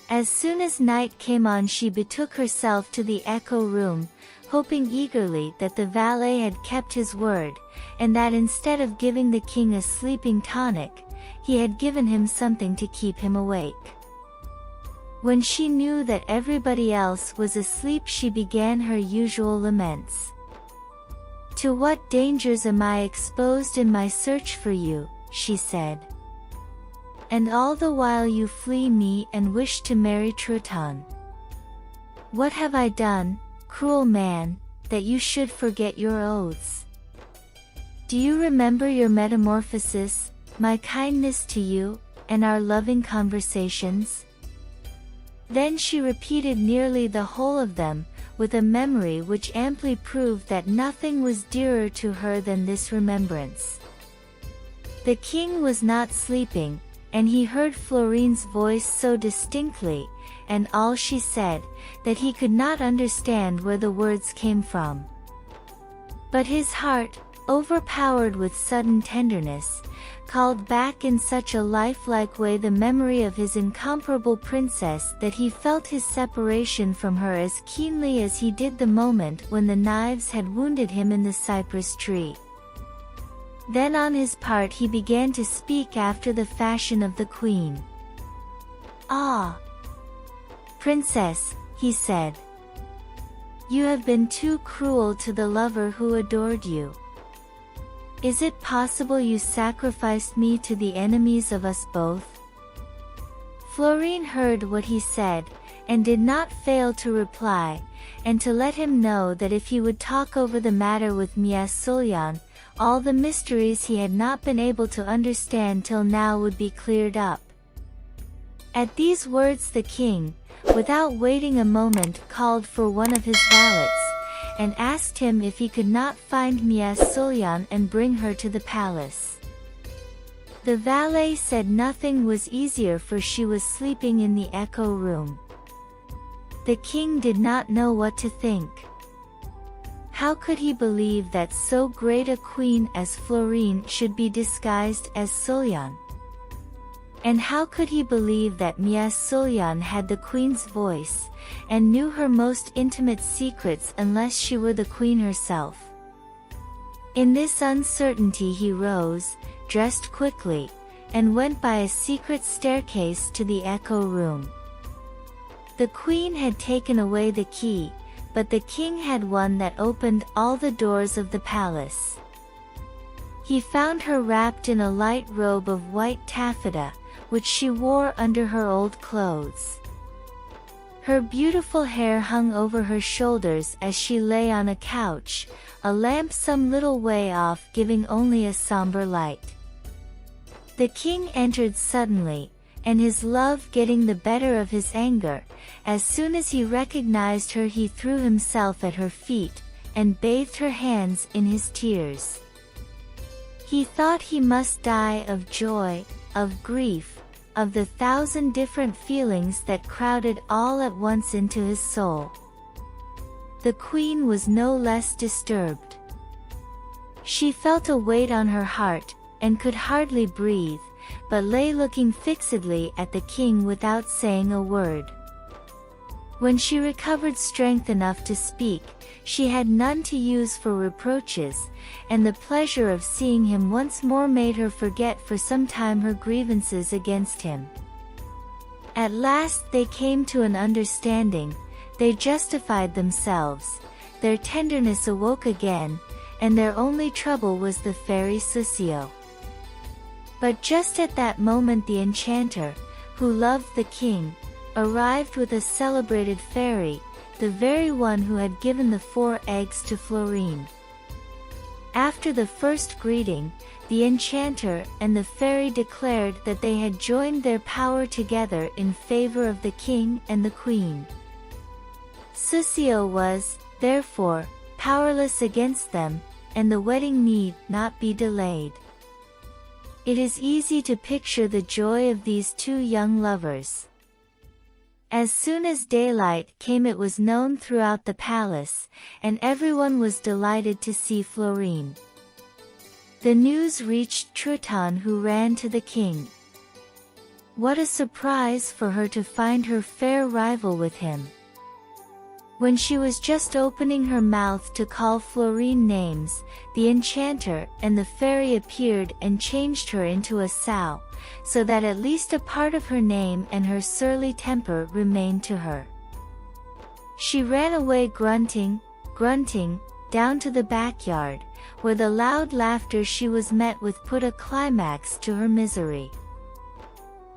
As soon as night came on she betook herself to the echo room, hoping eagerly that the valet had kept his word, and that instead of giving the king a sleeping tonic, he had given him something to keep him awake. When she knew that everybody else was asleep, she began her usual laments. "To what dangers am I exposed in my search for you," she said. "And all the while you flee me and wish to marry Truitonne. What have I done, cruel man, that you should forget your oaths? Do you remember your metamorphosis, my kindness to you, and our loving conversations?" Then she repeated nearly the whole of them, with a memory which amply proved that nothing was dearer to her than this remembrance. The king was not sleeping, and he heard Florine's voice so distinctly, and all she said, that he could not understand where the words came from. But his heart, overpowered with sudden tenderness, called back in such a lifelike way the memory of his incomparable princess that he felt his separation from her as keenly as he did the moment when the knives had wounded him in the cypress tree. Then on his part he began to speak after the fashion of the queen. "Ah, princess," he said, "you have been too cruel to the lover who adored you. Is it possible you sacrificed me to the enemies of us both?" Florine heard what he said, and did not fail to reply, and to let him know that if he would talk over the matter with Mias Sullian, all the mysteries he had not been able to understand till now would be cleared up. At these words the king, without waiting a moment, called for one of his valets, and asked him if he could not find Mias Sullian and bring her to the palace. The valet said nothing was easier, for she was sleeping in the echo room. The king did not know what to think. How could he believe that so great a queen as Florine should be disguised as Sullian? And how could he believe that Mias Sullian had the queen's voice, and knew her most intimate secrets unless she were the queen herself? In this uncertainty he rose, dressed quickly, and went by a secret staircase to the echo room. The queen had taken away the key, but the king had one that opened all the doors of the palace. He found her wrapped in a light robe of white taffeta, which she wore under her old clothes. Her beautiful hair hung over her shoulders as she lay on a couch, a lamp some little way off giving only a somber light. The king entered suddenly, and his love getting the better of his anger, as soon as he recognized her he threw himself at her feet, and bathed her hands in his tears. He thought he must die of joy, of grief, of the 1,000 different feelings that crowded all at once into his soul. The queen was no less disturbed. She felt a weight on her heart, and could hardly breathe, but lay looking fixedly at the king without saying a word. When she recovered strength enough to speak, she had none to use for reproaches, and the pleasure of seeing him once more made her forget for some time her grievances against him. At last they came to an understanding, they justified themselves, their tenderness awoke again, and their only trouble was the fairy Soussio. But just at that moment the enchanter, who loved the king, arrived with a celebrated fairy, the very one who had given the 4 eggs to Florine. After the first greeting, the enchanter and the fairy declared that they had joined their power together in favor of the king and the queen. Soussio was, therefore, powerless against them, and the wedding need not be delayed. It is easy to picture the joy of these 2 young lovers. As soon as daylight came it was known throughout the palace, and everyone was delighted to see Florine. The news reached Truitonne, who ran to the king. What a surprise for her to find her fair rival with him! When she was just opening her mouth to call Florine names, the enchanter and the fairy appeared and changed her into a sow, so that at least a part of her name and her surly temper remained to her. She ran away grunting, down to the backyard, where the loud laughter she was met with put a climax to her misery.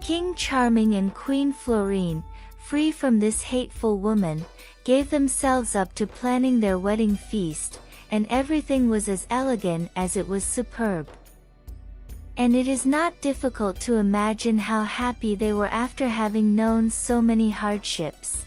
King Charming and Queen Florine, free from this hateful woman, gave themselves up to planning their wedding feast, and everything was as elegant as it was superb. And it is not difficult to imagine how happy they were after having known so many hardships.